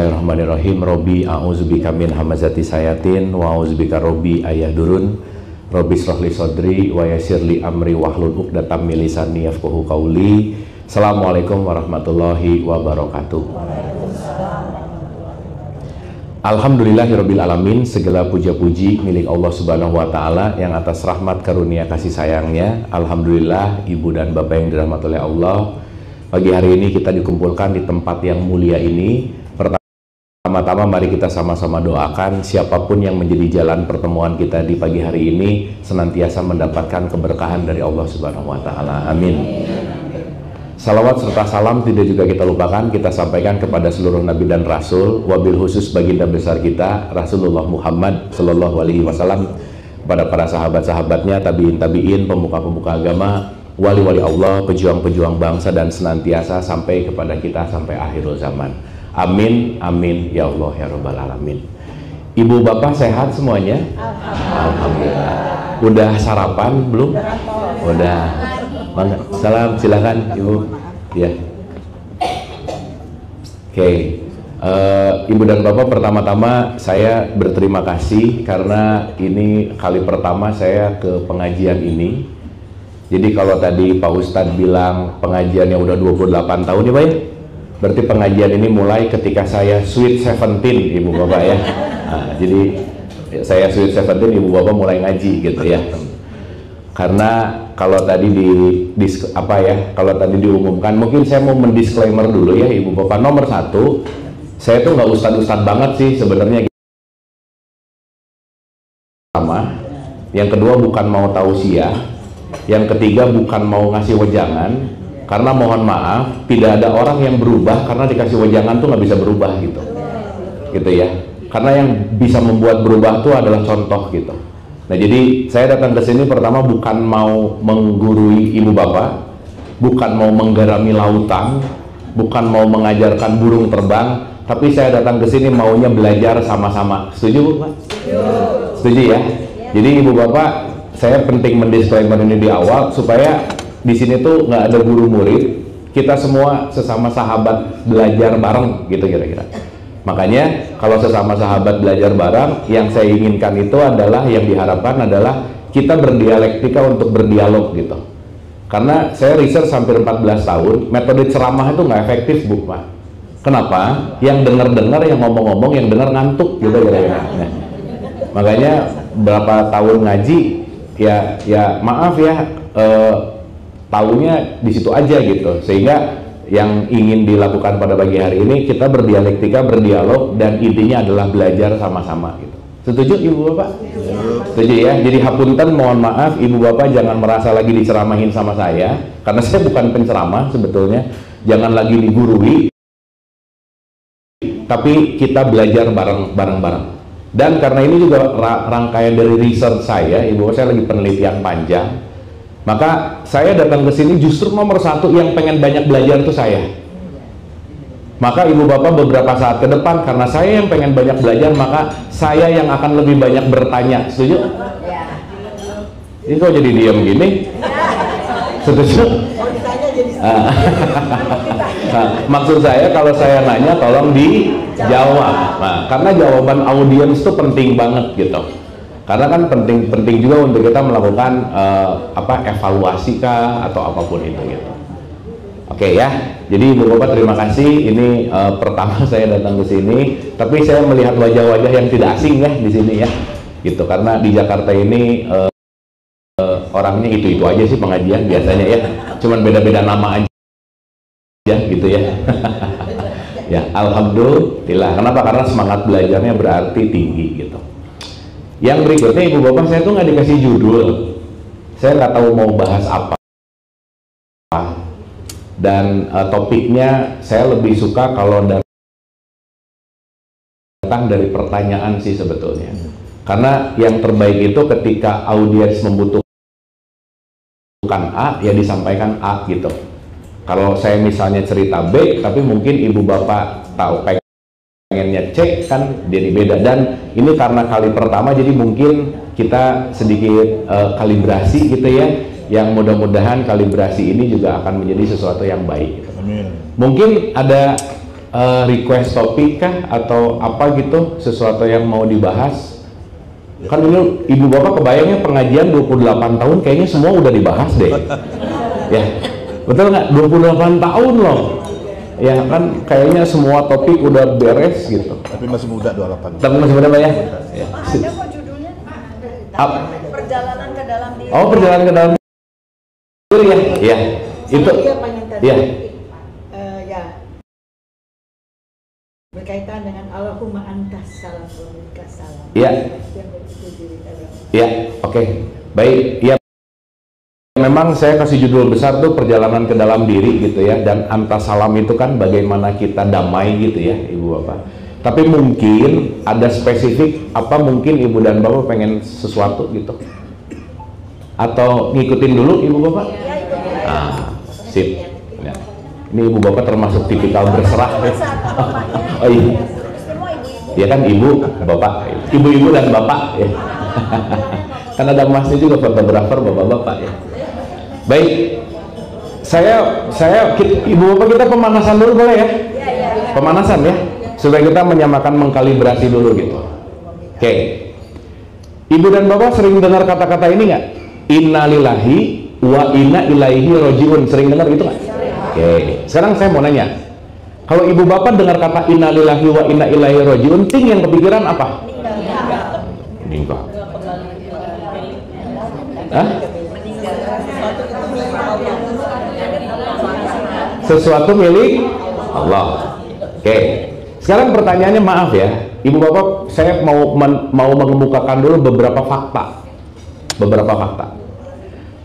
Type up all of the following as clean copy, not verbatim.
Bismillahirrahmanirrahim. Robbi a'udzubika min hamazati sayatin wa a'udzubika robbi ayahdurun. Robbi shrahli sodri wa yassirli amri wahlul 'uqdatam min lisani yafqahu qauli. Assalamualaikum warahmatullahi wabarakatuh. Alhamdulillahirabbil alamin. Segala puja-puji milik Allah Subhanahu wa taala yang atas rahmat karunia kasih sayangnya. Alhamdulillah, ibu dan bapak yang dirahmati oleh Allah, pagi hari ini kita dikumpulkan di tempat yang mulia ini. Pertama-tama mari kita sama-sama doakan siapapun yang menjadi jalan pertemuan kita di pagi hari ini senantiasa mendapatkan keberkahan dari Allah Subhanahu wa taala. Amin. Salawat serta salam tidak juga kita lupakan, kita sampaikan kepada seluruh nabi dan rasul, wabil khusus baginda besar kita Rasulullah Muhammad Sallallahu Alaihi Wasallam, kepada para sahabat-sahabatnya, tabiin, pemuka-pemuka agama, wali-wali Allah, pejuang-pejuang bangsa, dan senantiasa sampai kepada kita sampai akhirul zaman. Amin, amin, ya Allah, ya Rabbal Alamin. Ibu bapak sehat semuanya? Alhamdulillah. Udah sarapan belum? Udah. Salam, silakan ibu. Ya. Oke. Ibu dan bapak, pertama-tama saya berterima kasih karena ini kali pertama saya ke pengajian ini. Jadi kalau tadi Pak Ustadz bilang pengajiannya udah 28 tahun ya Pak ya? Berarti pengajian ini mulai ketika saya sweet 17 ibu bapak ya. Nah, jadi saya sweet 17, ibu bapak mulai ngaji gitu ya. Karena kalau tadi kalau tadi diumumkan, mungkin saya mau mendisklaimer dulu ya ibu bapak. Nomor satu, saya tuh nggak ustad-ustad banget sih sebenarnya. Sama. Yang kedua bukan mau tausiah. Yang ketiga bukan mau ngasih wejangan. Karena mohon maaf, tidak ada orang yang berubah karena dikasih wejangan tuh nggak bisa berubah gitu ya. Karena yang bisa membuat berubah tuh adalah contoh gitu. Nah jadi saya datang ke sini pertama bukan mau menggurui ibu bapak, bukan mau menggarami lautan, bukan mau mengajarkan burung terbang, tapi saya datang ke sini maunya belajar sama-sama. Setuju Bu Pak? Setuju ya? Jadi ibu bapak, saya penting mendisklaimer ini di awal supaya di sini tuh nggak ada guru murid, kita semua sesama sahabat belajar bareng gitu kira-kira. Makanya kalau sesama sahabat belajar bareng, yang saya inginkan itu adalah, yang diharapkan adalah kita berdialektika untuk berdialog gitu. Karena saya research hampir 14 tahun, metode ceramah itu nggak efektif Bu Pak. Kenapa? Yang dengar-dengar, yang ngomong-ngomong, yang dengar ngantuk gitu kira-kira. Nah, makanya berapa tahun ngaji ya maaf ya, tahunya di situ aja gitu, sehingga yang ingin dilakukan pada pagi hari ini kita berdialektika, berdialog, dan intinya adalah belajar sama-sama gitu. Setuju ibu bapak? Setuju ya. Jadi hapunten, mohon maaf ibu bapak jangan merasa lagi diceramahin sama saya, karena saya bukan penceramah sebetulnya. Jangan lagi digurui, tapi kita belajar bareng-bareng. Dan karena ini juga rangkaian dari research saya, ibu bapak, saya lagi penelitian panjang. Maka saya datang ke sini justru nomor satu yang pengen banyak belajar itu saya. Maka ibu bapak beberapa saat ke depan, karena saya yang pengen banyak belajar, maka saya yang akan lebih banyak bertanya. Setuju? Ya. Ini kok jadi diam gini? Setuju? Nah, maksud saya kalau saya nanya tolong dijawab. Nah, karena jawaban audiens itu penting banget gitu. Karena kan penting juga untuk kita melakukan evaluasi kah atau apapun itu gitu. Oke ya. Jadi ibu bapak terima kasih. Ini pertama saya datang ke sini, tapi saya melihat wajah-wajah yang tidak asing ya di sini ya. Gitu, karena di Jakarta ini orangnya itu aja sih pengajian biasanya ya. Cuman beda-beda nama aja gitu ya. Ya, alhamdulillah. Kenapa? Karena semangat belajarnya berarti tinggi gitu. Yang berikutnya ibu bapak, saya tuh nggak dikasih judul, saya nggak tahu mau bahas apa, dan topiknya saya lebih suka kalau datang dari pertanyaan sih sebetulnya, karena yang terbaik itu ketika audiens membutuhkan A ya disampaikan A gitu. Kalau saya misalnya cerita B, tapi mungkin ibu bapak tahu pengennya cek kan jadi beda. Dan ini karena kali pertama jadi mungkin kita sedikit kalibrasi gitu ya, yang mudah-mudahan kalibrasi ini juga akan menjadi sesuatu yang baik gitu. Amin. Mungkin ada request topik kah atau apa gitu, sesuatu yang mau dibahas? Kan ini ibu bapak kebayangnya pengajian 28 tahun kayaknya semua udah dibahas deh. Ya, betul nggak? 28 tahun loh. Ya kan kayaknya semua topik udah beres gitu. Tapi masih muda 28. Tapi masih muda Pak ya? Ya. Ada kok judulnya perjalanan ke dalam diri. Oh, perjalanan ke dalam diri ya? Iya. Itu. Iya. Ya. Berkaitan dengan Allahumma antas salam wa minkas salam. Iya. Iya, oke. Baik. Iya. Memang saya kasih judul besar tuh perjalanan ke dalam diri gitu ya, dan antas salam itu kan bagaimana kita damai gitu ya ibu bapak. Tapi mungkin ada spesifik apa, mungkin ibu dan bapak pengen sesuatu gitu, atau ngikutin dulu ibu bapak? Sip ya. Ini ibu bapak termasuk tipikal berserah ya. Oh iya, ya kan ibu bapak, ibu-ibu dan bapak ya. Kan ada masnya juga fotografer bapak-bapak ya. Baik, ibu bapak kita pemanasan dulu boleh ya? Pemanasan ya, supaya kita menyamakan, mengkalibrasi dulu gitu. Oke, ibu dan bapak sering dengar kata-kata ini nggak? Innalillahi wa inna ilaihi rojiun, sering dengar gitu nggak? Oke, sekarang saya mau nanya, kalau ibu bapak dengar kata innalillahi wa inna ilaihi rojiun, ting yang kepikiran apa? Meninggal. Hah? Sesuatu milik Allah. Oke. Sekarang pertanyaannya, maaf ya, ibu bapak, saya mau mengemukakan dulu beberapa fakta.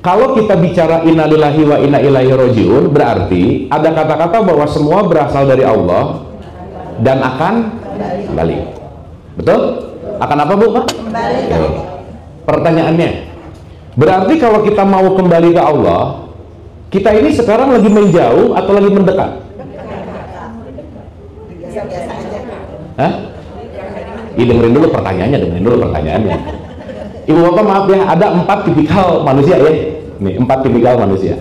Kalau kita bicara innalillahi wa inna ilaihi rojiun, berarti ada kata-kata bahwa semua berasal dari Allah dan akan kembali. Betul? Akan apa bu pak? Kembali. Oke. Pertanyaannya, berarti kalau kita mau kembali ke Allah, kita ini sekarang lagi menjauh atau lagi mendekat? Hah? Dengerin dulu pertanyaannya. Ibu bapak maaf ya, ada 4 tipikal manusia ya. Nih, 4 tipikal manusia.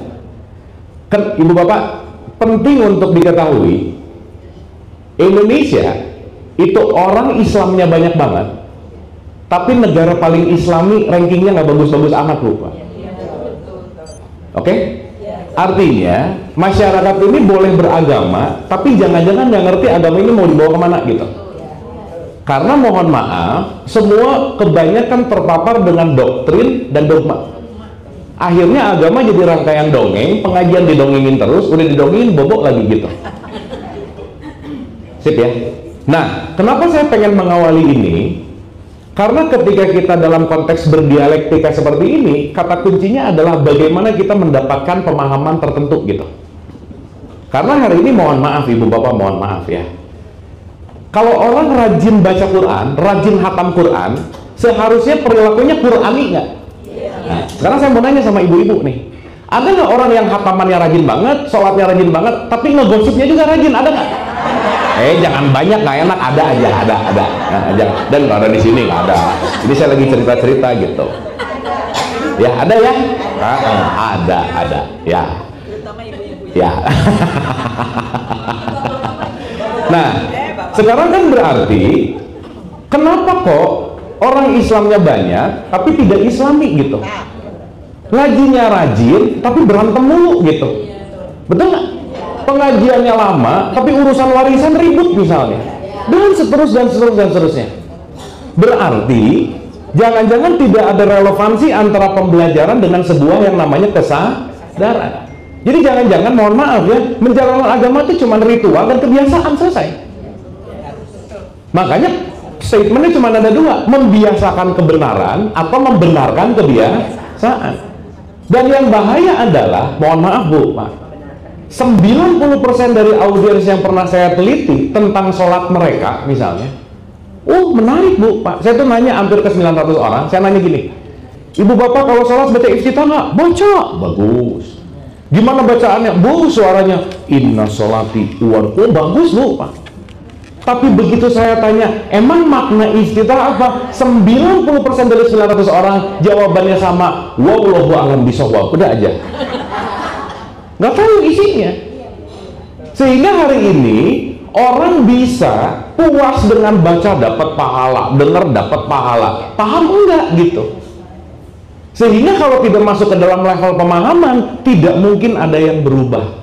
Kan ibu bapak, penting untuk diketahui, Indonesia itu orang Islamnya banyak banget, tapi negara paling Islami rankingnya nggak bagus-bagus amat bu pak. Oke? Artinya masyarakat ini boleh beragama, tapi jangan-jangan nggak ngerti agama ini mau dibawa kemana gitu. Karena mohon maaf, semua kebanyakan terpapar dengan doktrin dan dogma. Akhirnya agama jadi rangkaian dongeng, pengajian didongengin terus, udah didongengin bobok lagi gitu. Sip ya. Nah, kenapa saya pengen mengawali ini? Karena ketika kita dalam konteks berdialektika seperti ini, kata kuncinya adalah bagaimana kita mendapatkan pemahaman tertentu gitu. Karena hari ini mohon maaf ibu bapak, mohon maaf ya, kalau orang rajin baca Quran, rajin hatam Quran, seharusnya perilakunya Qurani nggak? Nah, sekarang saya mau nanya sama ibu-ibu nih, ada nggak orang yang hatamannya rajin banget, sholatnya rajin banget, tapi ngegosipnya juga rajin, ada nggak? Jangan banyak, nggak enak, ada aja, ada. Nah, dan nggak ada di sini, nggak ada. Ini saya lagi cerita-cerita gitu. Ya ada ya? Ada. Ya. Nah, sekarang kan berarti kenapa kok orang Islamnya banyak, tapi tidak Islami gitu? Ngajinya rajin, tapi berantem mulu gitu. Betul nggak? Pengajiannya lama, tapi urusan warisan ribut misalnya, dan seterusnya. Berarti jangan-jangan tidak ada relevansi antara pembelajaran dengan sebuah yang namanya kesadaran. Jadi jangan-jangan, mohon maaf ya, menjalankan agama itu cuma ritual dan kebiasaan, selesai. Makanya statementnya cuma ada 2, membiasakan kebenaran atau membenarkan kebiasaan. Dan yang bahaya adalah, mohon maaf bu pak, 90% dari audiens yang pernah saya teliti tentang sholat mereka misalnya, menarik bu pak, saya tuh nanya hampir ke 900 orang, saya nanya gini, ibu bapak kalau sholat baca iftitah nggak? Baca. Bagus. Gimana bacaannya? Bu, suaranya inna sholati bagus bu pak. Tapi begitu saya tanya, emang makna iftitah apa? 90% dari 900 orang jawabannya sama, wallahu a'lam bishawab, udah aja. Nggak tahu isinya. Sehingga hari ini Orang bisa puas dengan baca dapat pahala, dengar dapat pahala, paham enggak gitu. Sehingga kalau tidak masuk ke dalam level pemahaman, tidak mungkin ada yang berubah.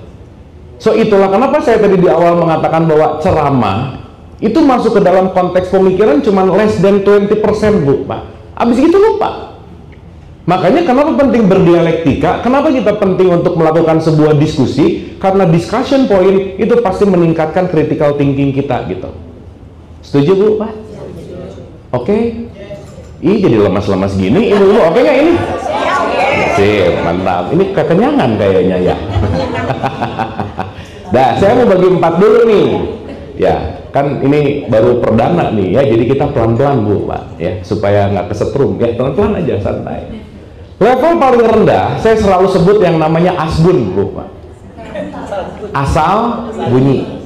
So itulah kenapa saya tadi di awal mengatakan bahwa ceramah itu masuk ke dalam konteks pemikiran cuma less than 20%, Bu, Pak. Habis itu lupa. Makanya kenapa penting berdialektika, kenapa kita penting untuk melakukan sebuah diskusi, karena discussion point itu pasti meningkatkan critical thinking kita gitu. Setuju, Bu, Pak? Oke? Ih, jadi lemas-lemas gini, ibu-ibu oke nggak ini? Sip, mantap. Ini kekenyangan kayaknya ya. Dah, saya mau bagi 4 dulu nih. Ya, kan ini baru perdana nih ya, jadi kita pelan-pelan, Bu, Pak, ya, supaya nggak kesetrum ya, pelan-pelan aja, santai. Level paling rendah, saya selalu sebut yang namanya asbun, Bu, Pak. Asal bunyi.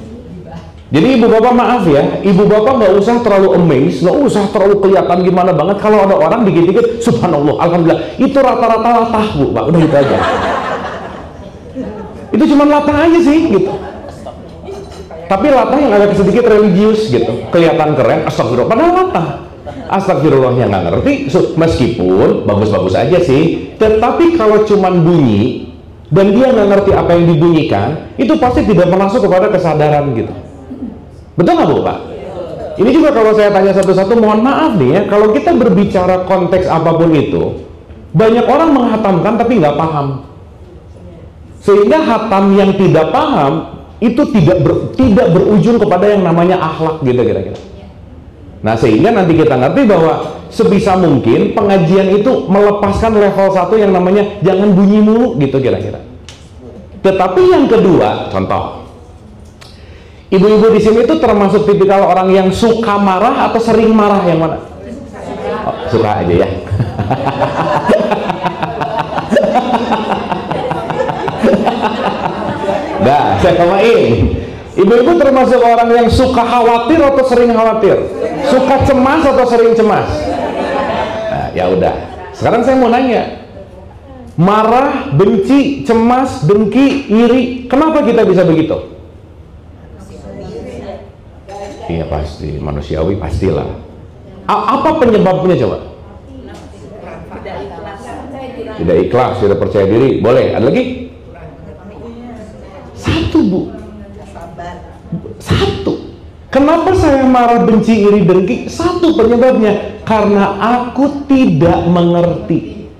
Jadi ibu bapak maaf ya, ibu bapak nggak usah terlalu amazed, nggak usah terlalu kelihatan gimana banget kalau ada orang dikit-dikit, subhanallah, alhamdulillah, itu rata-rata latah, Bu, Pak, udah gitu aja. Itu cuma latah aja sih, gitu. Tapi latah yang agak sedikit religius gitu, kelihatan keren, astagfirullah, padahal latah. Astagfirullahnya nggak ngerti, meskipun bagus-bagus aja sih, tetapi kalau cuman bunyi dan dia nggak ngerti apa yang dibunyikan, itu pasti tidak masuk kepada kesadaran gitu. Betul nggak, Bu, Pak? Ini juga kalau saya tanya satu-satu, mohon maaf nih ya, kalau kita berbicara konteks apapun itu, banyak orang menghatamkan tapi nggak paham, sehingga hatam yang tidak paham itu tidak berujung kepada yang namanya akhlak gitu kira-kira. Nah, sehingga nanti kita ngerti bahwa sebisa mungkin pengajian itu melepaskan level 1 yang namanya jangan bunyi mulu gitu kira-kira. Tetapi yang kedua, contoh, ibu-ibu di sini itu termasuk tipikal orang yang suka marah atau sering marah, yang mana? Oh, suka aja ya. Nah, saya kemain. Ibu-ibu termasuk orang yang suka khawatir atau sering khawatir? Suka cemas atau sering cemas? Nah, ya udah. Sekarang saya mau nanya. Marah, benci, cemas, dengki, iri, kenapa kita bisa begitu? Iya pasti, manusiawi pastilah. Apa penyebabnya coba? Tidak ikhlas, tidak percaya diri. Boleh, ada lagi? Satu, Bu. Satu. Kenapa saya marah, benci, iri, dengki? Satu penyebabnya, karena aku tidak mengerti.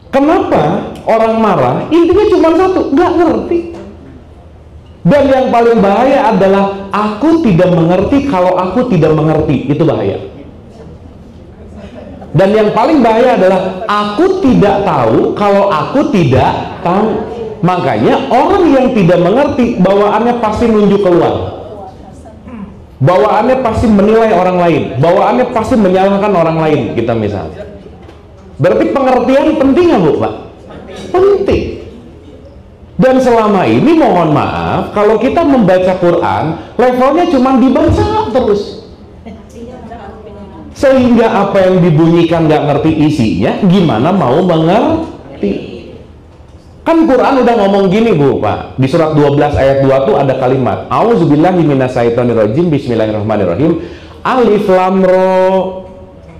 Kenapa orang marah? Intinya cuma satu, nggak ngerti. Dan yang paling bahaya adalah aku tidak mengerti kalau aku tidak mengerti. Itu bahaya. Dan yang paling bahaya adalah aku tidak tahu kalau aku tidak tahu. Makanya orang yang tidak mengerti, bawaannya pasti nunjuk keluar, bawaannya pasti menilai orang lain, bawaannya pasti menyalahkan orang lain. Kita misalnya, berarti pengertian penting nggak, Bu, Pak? Penting. Dan selama ini mohon maaf, kalau kita membaca Quran, levelnya cuma dibaca terus, sehingga apa yang dibunyikan nggak ngerti isinya, gimana mau mengerti? Kan Quran udah ngomong gini, Bu, Pak. Di surat 12 ayat 2 tuh ada kalimat A'udzubillahi minasyaitonirrajim, bismillahirrahmanirrahim, Alif Lam Ra,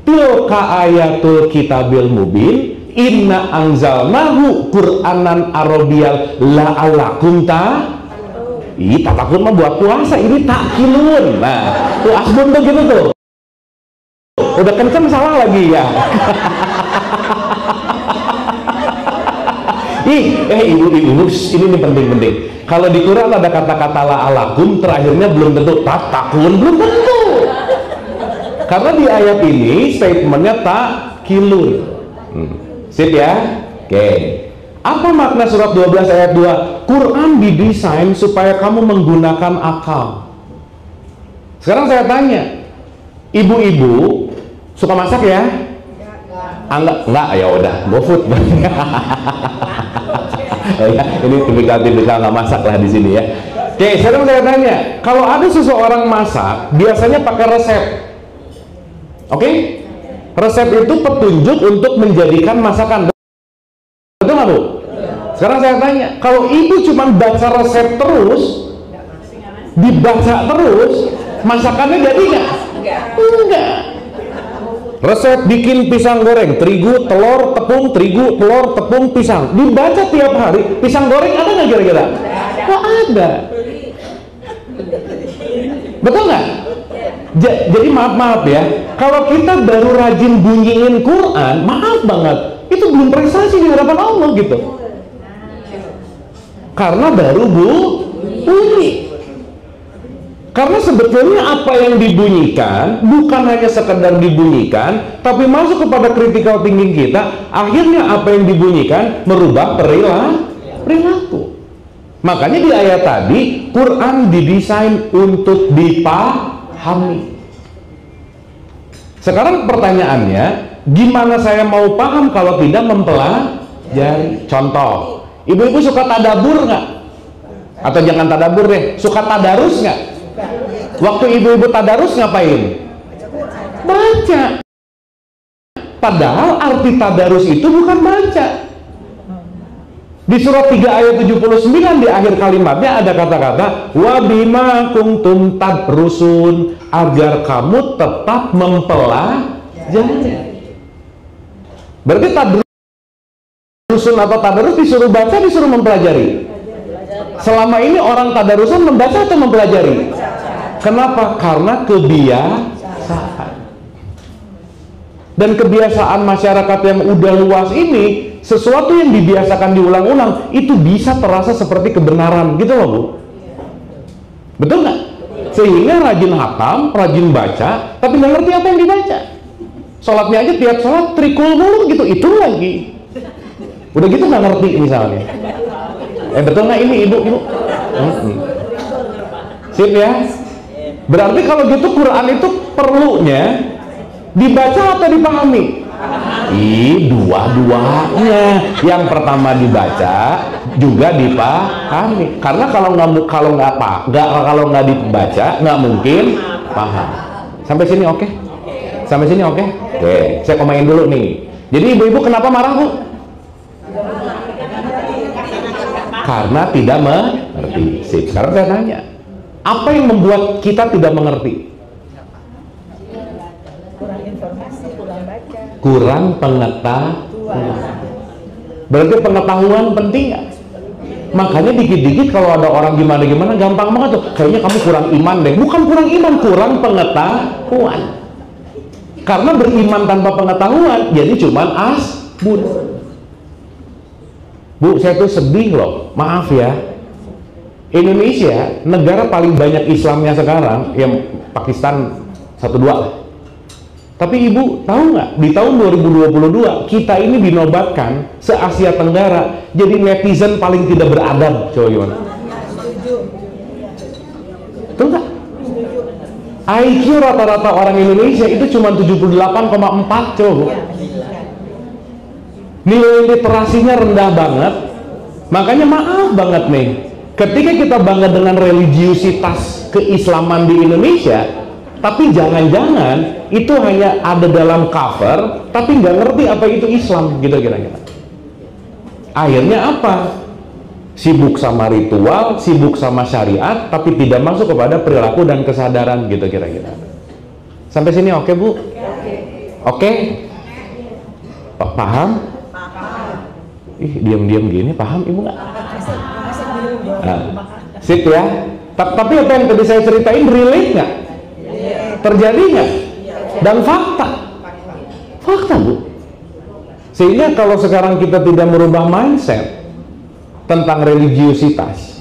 tilka ayatul kitabil mubin, inna anzalnahu Qur'anan Arabial la'allakum ih, takut mah buat puasa, ini takkilun. Nah, tuh asbun tuh gitu tuh. Udah kenceng salah lagi ya. Ibu-ibu, ini penting-penting. Kalau di Quran ada kata-kata la'alakum, terakhirnya belum tentu takun, belum tentu. Karena di ayat ini statementnya takkilun. Sip ya? Oke. Apa makna surat 12 ayat 2? Quran didesain supaya kamu menggunakan akal. Sekarang saya tanya, ibu-ibu suka masak ya? Enggak, ya udah, go food. Ya, ini tipikal nggak masak lah di sini ya. Oke, sekarang saya tanya, kalau ada seseorang masak, biasanya pakai resep. Oke? Resep itu petunjuk untuk menjadikan masakan. Betul nggak, Bu? Sekarang saya tanya, kalau ibu cuma baca resep terus, dibaca terus, masakannya jadi nggak? Enggak. Resep bikin pisang goreng, terigu, telur, tepung, terigu, telur, tepung, pisang, dibaca tiap hari. Pisang goreng ada nggak kira-kira? Nggak ada. Betul nggak? Jadi maaf ya, kalau kita baru rajin bunyiin Quran, maaf banget, itu belum prestasi di hadapan Allah gitu. Karena baru bunyi. Karena sebetulnya apa yang dibunyikan bukan hanya sekedar dibunyikan, tapi masuk kepada critical thinking kita. Akhirnya apa yang dibunyikan merubah perilaku. Makanya di ayat tadi, Quran didesain untuk dipahami. Sekarang pertanyaannya, gimana saya mau paham kalau tidak mempelajari? Contoh, ibu-ibu suka tadabur nggak? Atau jangan tadabur deh, suka tadarus nggak? Waktu ibu-ibu tadarus ngapain? Baca. Padahal arti tadarus itu bukan baca. Di surat 3 ayat 79 di akhir kalimatnya ada kata-kata wa bima kuntum tadrusun, agar kamu tetap mempelajari. Berarti tadrusun atau tadarus disuruh baca, disuruh mempelajari. Selama ini orang tadarusan membaca atau mempelajari? Kenapa? Karena kebiasaan. Dan kebiasaan masyarakat yang udah luas ini, sesuatu yang dibiasakan diulang-ulang itu bisa terasa seperti kebenaran gitu loh Bu. Betul nggak? Sehingga rajin hatam, rajin baca, tapi nggak ngerti apa yang dibaca. Sholatnya aja tiap sholat trikul mulu gitu, itu lagi. Udah gitu nggak ngerti misalnya. Betul nggak ini ibu? Sip ya? Berarti kalau gitu Quran itu perlunya dibaca atau dipahami? Dua-duanya. Yang pertama dibaca, juga dipahami. Karena kalau nggak dibaca nggak mungkin paham. Sampai sini oke? Sampai sini oke? Oke, saya komain dulu nih. Jadi ibu-ibu kenapa marah Bu? Karena tidak mengerti. Sekarang saya tanya, apa yang membuat kita tidak mengerti? Kurang informasi, kurang baca, kurang pengetahuan. Berarti pengetahuan penting nggak? Makanya dikit-dikit kalau ada orang gimana-gimana gampang banget tuh, kayaknya kamu kurang iman deh. Bukan kurang iman, kurang pengetahuan. Karena beriman tanpa pengetahuan jadi cuman asbun. Bu, saya tuh sedih loh, maaf ya, Indonesia negara paling banyak Islamnya sekarang, yang Pakistan 1-2 lah. Tapi ibu tahu nggak, di tahun 2022 kita ini dinobatkan se-Asia Tenggara jadi netizen paling tidak beradab. Coba gimana? Betul nggak? IQ rata-rata orang Indonesia itu cuma 78,4, coba Bu. Nilai literasinya rendah banget. Makanya maaf banget nih, ketika kita bangga dengan religiusitas keislaman di Indonesia, tapi jangan-jangan itu hanya ada dalam cover, tapi nggak ngerti apa itu Islam gitu kira-kira. Akhirnya apa? Sibuk sama ritual, sibuk sama syariat, tapi tidak masuk kepada perilaku dan kesadaran gitu kira-kira. Sampai sini oke Bu? Oke? Paham? Diam-diam gini, paham ibu nggak? Sip ya. Tapi apa yang tadi saya ceritain relate nggak? Terjadi nggak? Dan fakta Bu. Sehingga kalau sekarang kita tidak merubah mindset tentang religiusitas,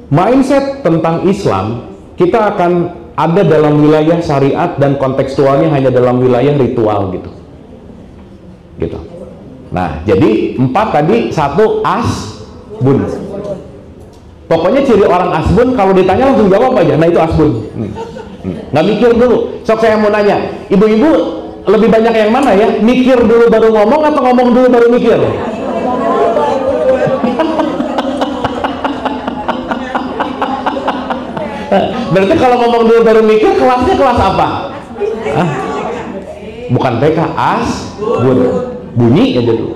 mindset tentang Islam, kita akan ada dalam wilayah syariat dan kontekstualnya hanya dalam wilayah ritual gitu. Nah, jadi 4 tadi, 1 asbun. Pokoknya ciri orang asbun kalau ditanya langsung jawab aja. Nah itu asbun. Nggak mikir dulu. Sok saya mau nanya, ibu-ibu lebih banyak yang mana ya? Mikir dulu baru ngomong atau ngomong dulu baru mikir? Berarti kalau ngomong dulu baru mikir, kelasnya kelas apa? Bukan TK, asbun. Bunyi aja dulu.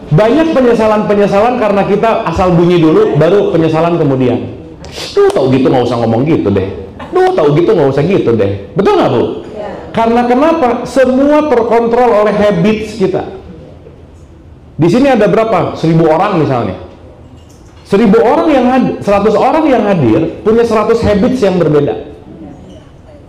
Banyak penyesalan-penyesalan karena kita asal bunyi dulu, baru penyesalan kemudian. Duh, tahu gitu nggak usah ngomong gitu deh. Duh, tahu gitu nggak usah gitu deh. Betul nggak, Bu? Ya. Karena kenapa? Semua terkontrol oleh habits kita. Di sini ada berapa? 1000 orang misalnya. 1000 orang yang hadir, 100 orang yang hadir punya 100 habits yang berbeda.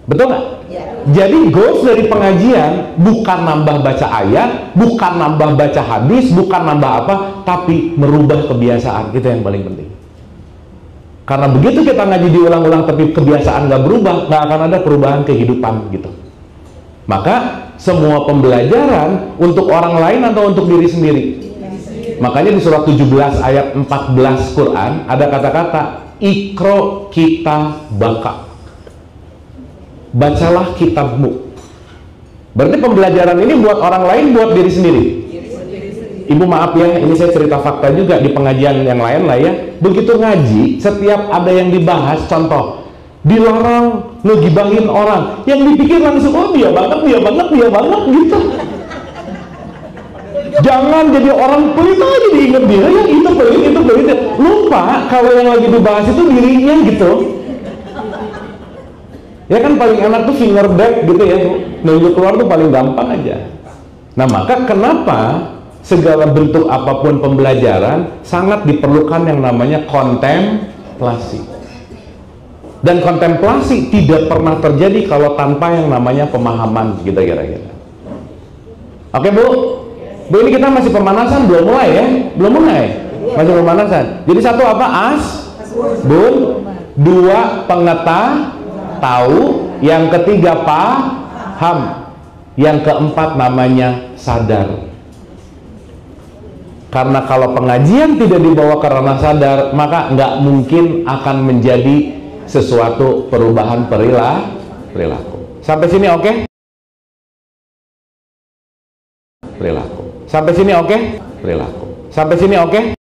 Betul nggak? Ya. Jadi goals dari pengajian bukan nambah baca ayat, bukan nambah baca hadis, bukan nambah apa, tapi merubah kebiasaan. Itu yang paling penting. Karena begitu kita ngaji diulang-ulang tapi kebiasaan nggak berubah, nggak akan ada perubahan kehidupan gitu. Maka semua pembelajaran untuk orang lain atau untuk diri sendiri. Makanya di surat 17 ayat 14 Quran ada kata-kata Iqra kitabaka. Bacalah kitabmu. Berarti pembelajaran ini buat orang lain, buat diri sendiri. Ibu maaf ya, ini saya cerita fakta juga di pengajian yang lain lah ya. Begitu ngaji, setiap ada yang dibahas, contoh dilarang ngegibahin orang, yang dipikir langsung, oh dia banget gitu. Jangan jadi orang pelit aja diinget dia, ya itu pelit. Lupa kalau yang lagi dibahas itu dirinya gitu. Ya kan paling enak tuh finger back gitu ya, nunjuk keluar tuh paling gampang aja. Nah maka kenapa segala bentuk apapun pembelajaran sangat diperlukan yang namanya kontemplasi. Dan kontemplasi tidak pernah terjadi kalau tanpa yang namanya pemahaman gitu kira-kira. Oke Bu? Bu ini kita masih pemanasan, belum mulai ya? Belum mulai? Masih pemanasan. Jadi satu apa? Asbun. Dua tahu, yang ketiga paham, yang keempat namanya sadar. Karena kalau pengajian tidak dibawa ke ranah sadar, maka nggak mungkin akan menjadi sesuatu perubahan perilaku. Sampai sini oke? Perilaku. Sampai sini oke? Perilaku. Sampai sini oke?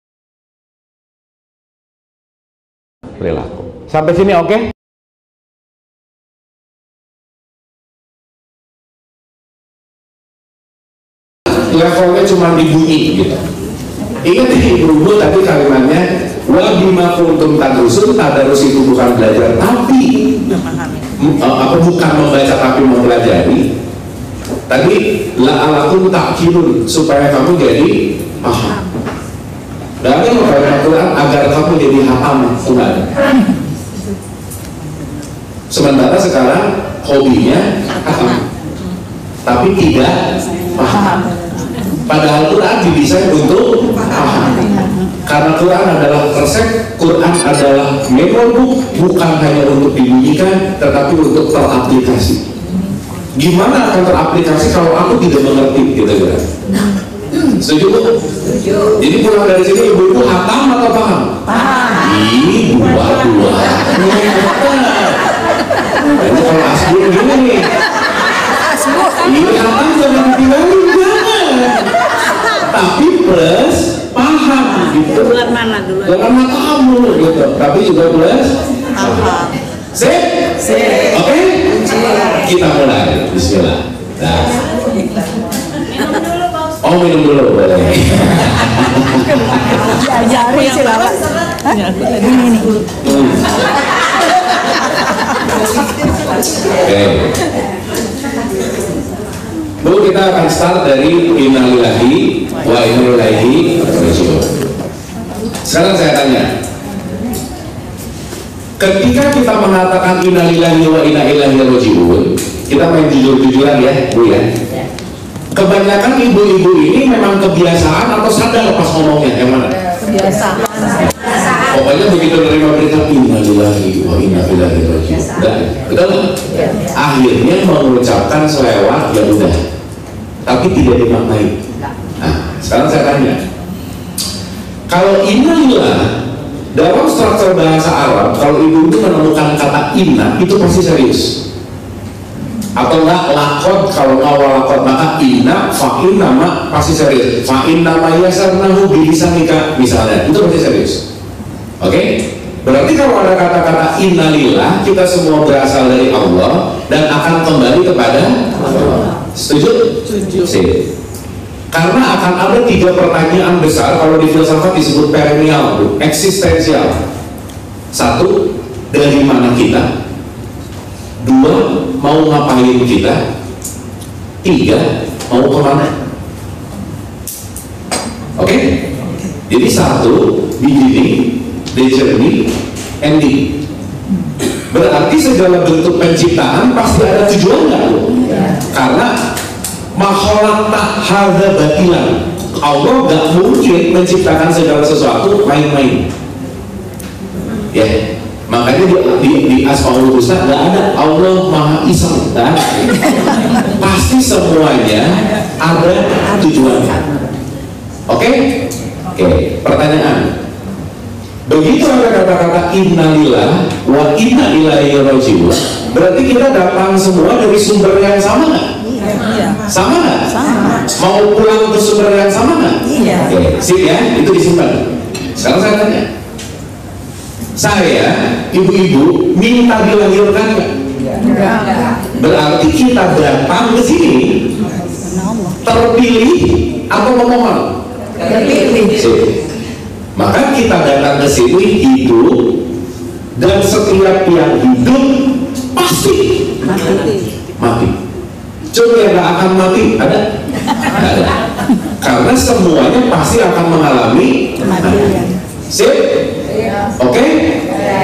Perilaku. Sampai sini oke? Levelnya cuma dibunyi gitu. Ingat ibu-ibu tadi kalimatnya wa bima kuntum tadrusun, tadarus itu bukan belajar tapi bukan membaca tapi mempelajari. Tadi la'alakum ta'qilun, supaya kamu jadi paham. Dan membaca Al-Quran agar kamu jadi hafal Quran. Sementara sekarang hobinya hafal tapi tidak paham. Padahal Quran didesain untuk paham. Karena Quran adalah resep, Quran adalah memori, bukan hanya untuk dibunyikan, tetapi untuk teraplikasi. Gimana akan teraplikasi kalau aku tidak mengerti, gitu kan? Setuju Bu? Jadi pulang dari sini ibu-ibu hatam atau paham? Paham. Ini dua-dua. Ini kalau asbun gini nih. Ini hatam jangan ditinggalin, jangan. Tapi plus paham gitu. Bulan mana dulu? Bulan kamu gitu. Tapi juga plus paham. Sip? Sip. Oke? Kita mulai. Bismillah. Nah. Minum dulu Pak Ustaz. Oh minum dulu boleh. Diajarin sih Bapak. Ini. Oke. Bu, kita akan start dari innalillahi wa inna ilaihi raji'un. Sekarang saya tanya, ketika kita mengatakan innalillahi wa inna ilaihi raji'un, kita main jujur-jujuran ya Bu ya. Kebanyakan ibu-ibu ini memang kebiasaan atau sadar pas ngomongnya, yang mana? Kebiasaan. Pokoknya begitu nerima berita innalillahi wa inna ilaihi raji'un, betul? Akhirnya mengucapkan selewat ya udah, tapi tidak dimaknai. Nah, sekarang saya tanya, kalau innalillah dalam struktur bahasa Arab, kalau ibu itu menemukan kata inna itu pasti serius. Atau enggak lakot, kalau nggak walakot maka inna fa'in nama pasti serius. Fa'in nama yasarnahu bilisanika misalnya, itu pasti serius. Oke? Berarti kalau ada kata-kata innalillah, kita semua berasal dari Allah dan akan kembali kepada Allah. Setuju? Setuju. Karena akan ada 3 pertanyaan besar, kalau di filsafat disebut perennial, eksistensial. 1, dari mana kita? 2, mau ngapain kita? 3, mau kemana? Oke? Jadi 1, beginning, the journey, ending. Berarti segala bentuk penciptaan pasti ada tujuan nggak? Karena makhluk tak hadza batilan. Allah nggak mungkin menciptakan segala sesuatu main-main. Ya, makanya di Asmaul Husna nggak ada Allah Maha Esa. Pasti semuanya ada tujuannya. Oke? Oke, pertanyaan. Begitu ada kata-kata innalillah wa inna ilaihi raji'un, berarti kita datang semua dari sumber yang sama nggak? Iya. Sama nggak? Sama. Mau pulang ke sumber yang sama nggak? Iya. Oke, sip ya, itu disimpan. Sekarang saya tanya, saya, ibu-ibu, minta dilahirkan nggak? Enggak. Berarti kita datang ke sini terpilih atau memohon? Terpilih. Sip. Maka kita datang ke sini hidup, dan setiap yang hidup pasti mati. Coba yang nggak akan mati ada? Nggak ada. Karena semuanya pasti akan mengalami Kematian. Sip? Oke?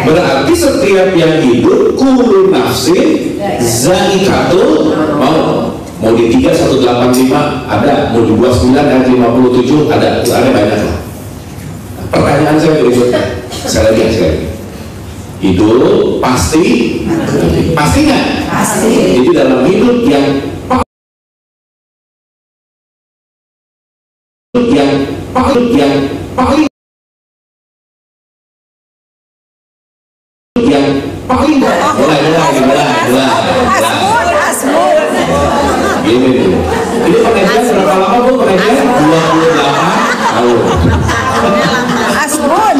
Berarti setiap yang hidup kullu nafsin zaikatul maut. Mau di 3185 ada, mau di 29 ayat 57 ada banyak lah. Pertanyaan saya berikutnya, sekali lagi. Hidup pasti nggak? Pasti. Jadi dalam hidup yang paling Gini. Ini pengajian berapa lama Bu? Pengajian 28 tahun. Asbun.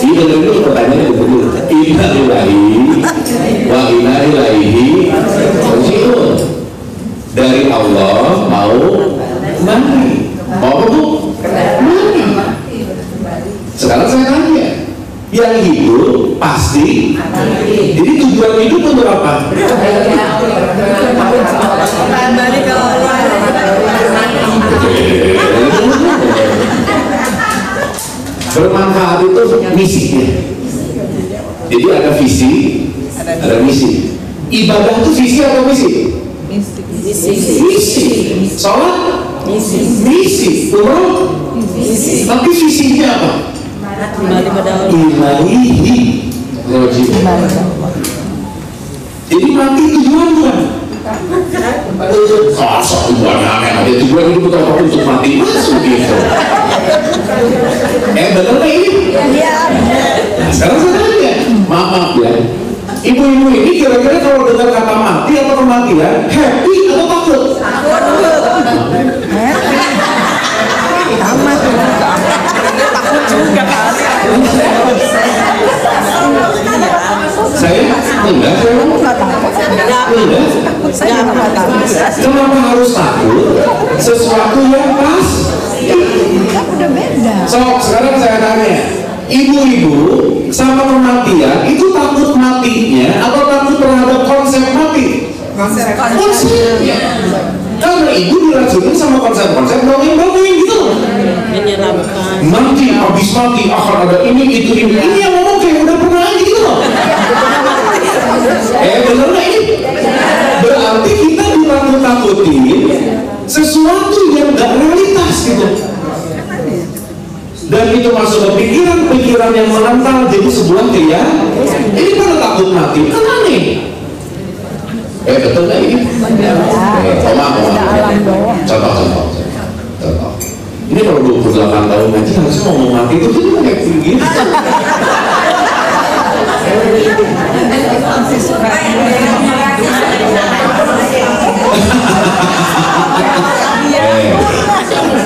Ini dulu pertanyaannya dulu. Inna lillahi wa inna ilaihi raji'un. Dari Allah mau mati. Mau apa Bu? Mati. Sekarang saya tanya, yang hidup pasti. Jadi tujuan hidup untuk apa? Bermanfaat itu misinya. Jadi ada visi, ada misi. Ibadah itu visi atau misi? Misi. Sholat? Misi. Umroh? Tapi visinya apa? Ilaihi raji'un. Jadi mati tujuan bukan? Masa tujuannya ada tujuan itu betul untuk mati masuk gitu. Benar nggak ini? Iya. Nah, sekarang saya tanya, maaf ya, ibu-ibu ini kira-kira kalau dengar kata mati atau kematian, happy atau takut? Tamat. Takut juga kali. Saya enggak, saya ngomong Enggak takut. enggak. Saya enggak takut. Kenapa harus takut? Sesuatu yang pas. Kan udah beda. So, sekarang saya tanya, ibu-ibu sama kematian itu takut matinya atau takut terhadap konsep mati? Konsepnya. Karena ibu diracunin sama konsep-konsep dongeng-dongeng gitu. Menyeramkan. Nanti habis mati akan ada ini itu ini. Ini yang ngomong kayak udah pernah aja gitu loh. Bener nggak ini? Berarti kita ditakut-takutin sesuatu yang nggak realitas gitu. Dan itu masuk ke pikiran-pikiran yang menentang jadi sebuah keyakinan. Ini pada takut mati, kan aneh. Betul nggak ini? Contoh. Ini kalau 28 tahun ngaji harusnya ngomong mati itu tuh kayak begini.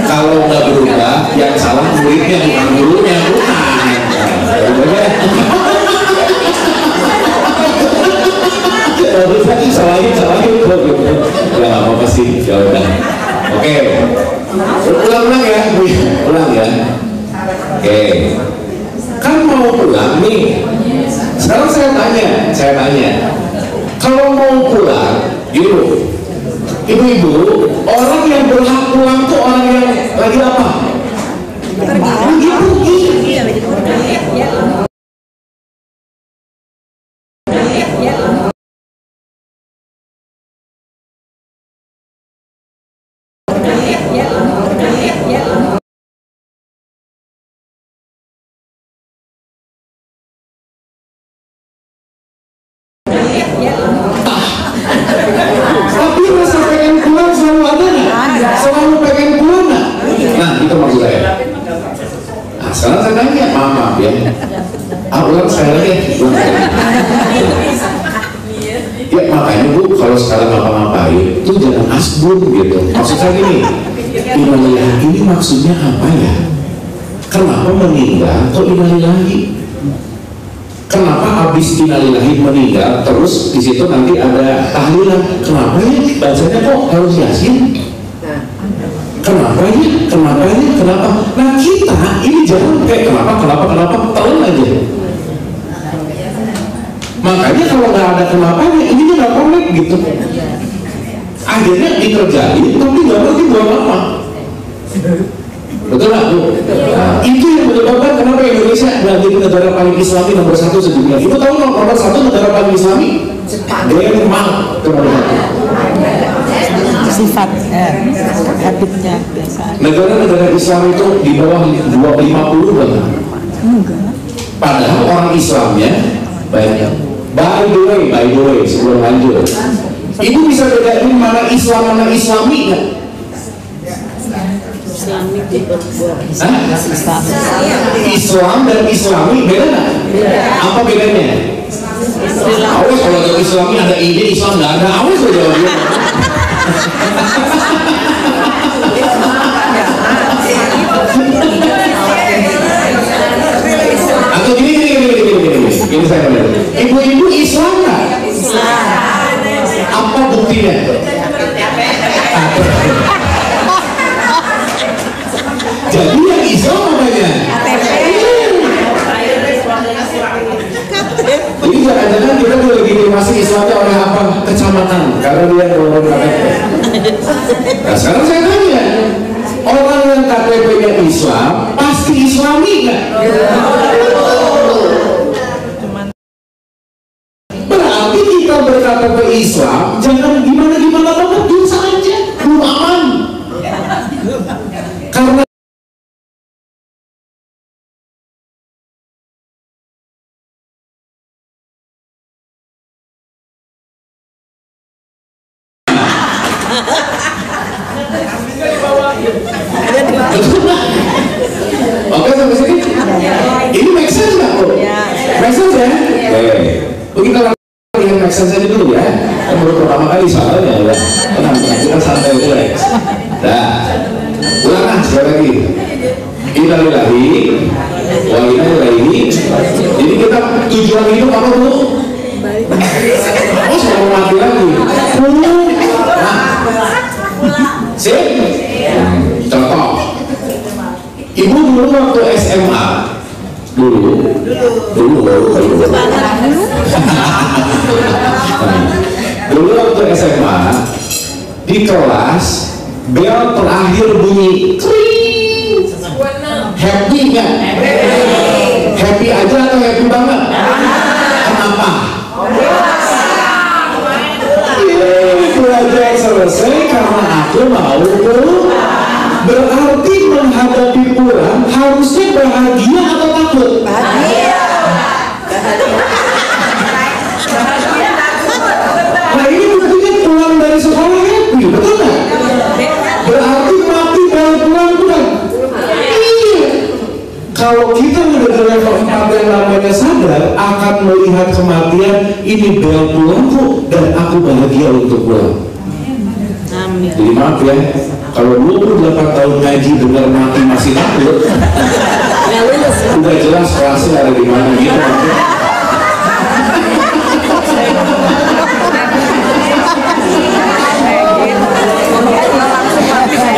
Kalau nggak berubah, yang salah muridnya bukan gurunya, bukan. Oke. Ulang-ulang ya, ulang ya. Oke. Kan mau pulang nih. Sekarang saya tanya. Kalau mau pulang, gitu. Ibu-ibu, orang yang berhak pulang tuh orang yang lagi apa? Pergi. Tapi rasa pengen pulang selalu ada nggak? Selalu pengen pulang nggak? Nah, itu maksud saya. Nah, sekarang saya tanya, maaf ya. Ulang sekali lagi. Ya makanya Bu, kalau sekarang ngapa-ngapain itu jangan asbun gitu. Maksud saya gini, innalillahi ini maksudnya apa ya? Kenapa meninggal kok innalillahi? Kenapa habis innalillahi meninggal terus di situ nanti ada tahlilan? Kenapa ya bacanya kok harus yasin? Kenapa ya? Kenapa? Nah kita ini jangan kayak kenapa telan aja. Makanya kalau nggak ada kenapanya ini nggak connect gitu. Akhirnya dikerjain tapi nggak ngerti buat apa. Betul nggak Bu? Nah, itu yang menyebabkan kenapa Indonesia jadi negara paling Islami nomor 1 sedunia. Ibu tahu nomor 1 negara paling Islami? Denmark. Sifat habitnya biasa. Negara-negara Islam itu di bawah 50 banget. Padahal orang Islamnya banyak. By the way, sebelum lanjut, Ibu bisa bedain mana Islam mana Islami nggak? Islam dan Islami beda nggak? Apa bedanya? Awas kalau ada Islami ada ide, Islam nggak ada. Awas aja dia. Atau gini saya benar. Ibu-ibu Islam nggak? Apa buktinya? Jadi yang Islam namanya. Jadi jangan-jangan kita tuh legitimasi Islamnya oleh apa? Kecamatan, karena dia ngomong KTP. Nah sekarang saya tanya, orang yang KTP-nya Islam pasti Islami nggak? Berarti kita berKTP Islam jangan gimana-gimana banget, bisa aja, belum aman. Karena oke sampai sini? Ini make sense nggak Bu? Make sense ya? Begitu lihat make sense aja dulu ya. Kan baru pertama kali soalnya ya. Tenang, kita santai relax. Nah, ulang sekali lagi. Innalillahi wa inna ilaihi. Jadi kita tujuan hidup apa Bu? Oh, mau mati lagi. Sip? Contoh. Ibu dulu waktu SMA dulu waktu SMA di kelas bel terakhir bunyi kring. Happy nggak? Happy aja atau happy banget? Kenapa? Belajar selesai karena aku mau pulang. Berarti menghadapi pulang harusnya bahagia atau takut? Bahagia. Nah ini buktinya pulang dari sekolah happy, betul nggak? Berarti mati baru pulang bukan? Iya. Kalau kita udah di level 4 yang namanya sadar akan melihat kematian, ini bel pulangku dan aku bahagia untuk pulang. Amin. Jadi maaf ya, kalau 28 tahun ngaji dengar mati masih takut, udah jelas kelasnya ada di mana gitu.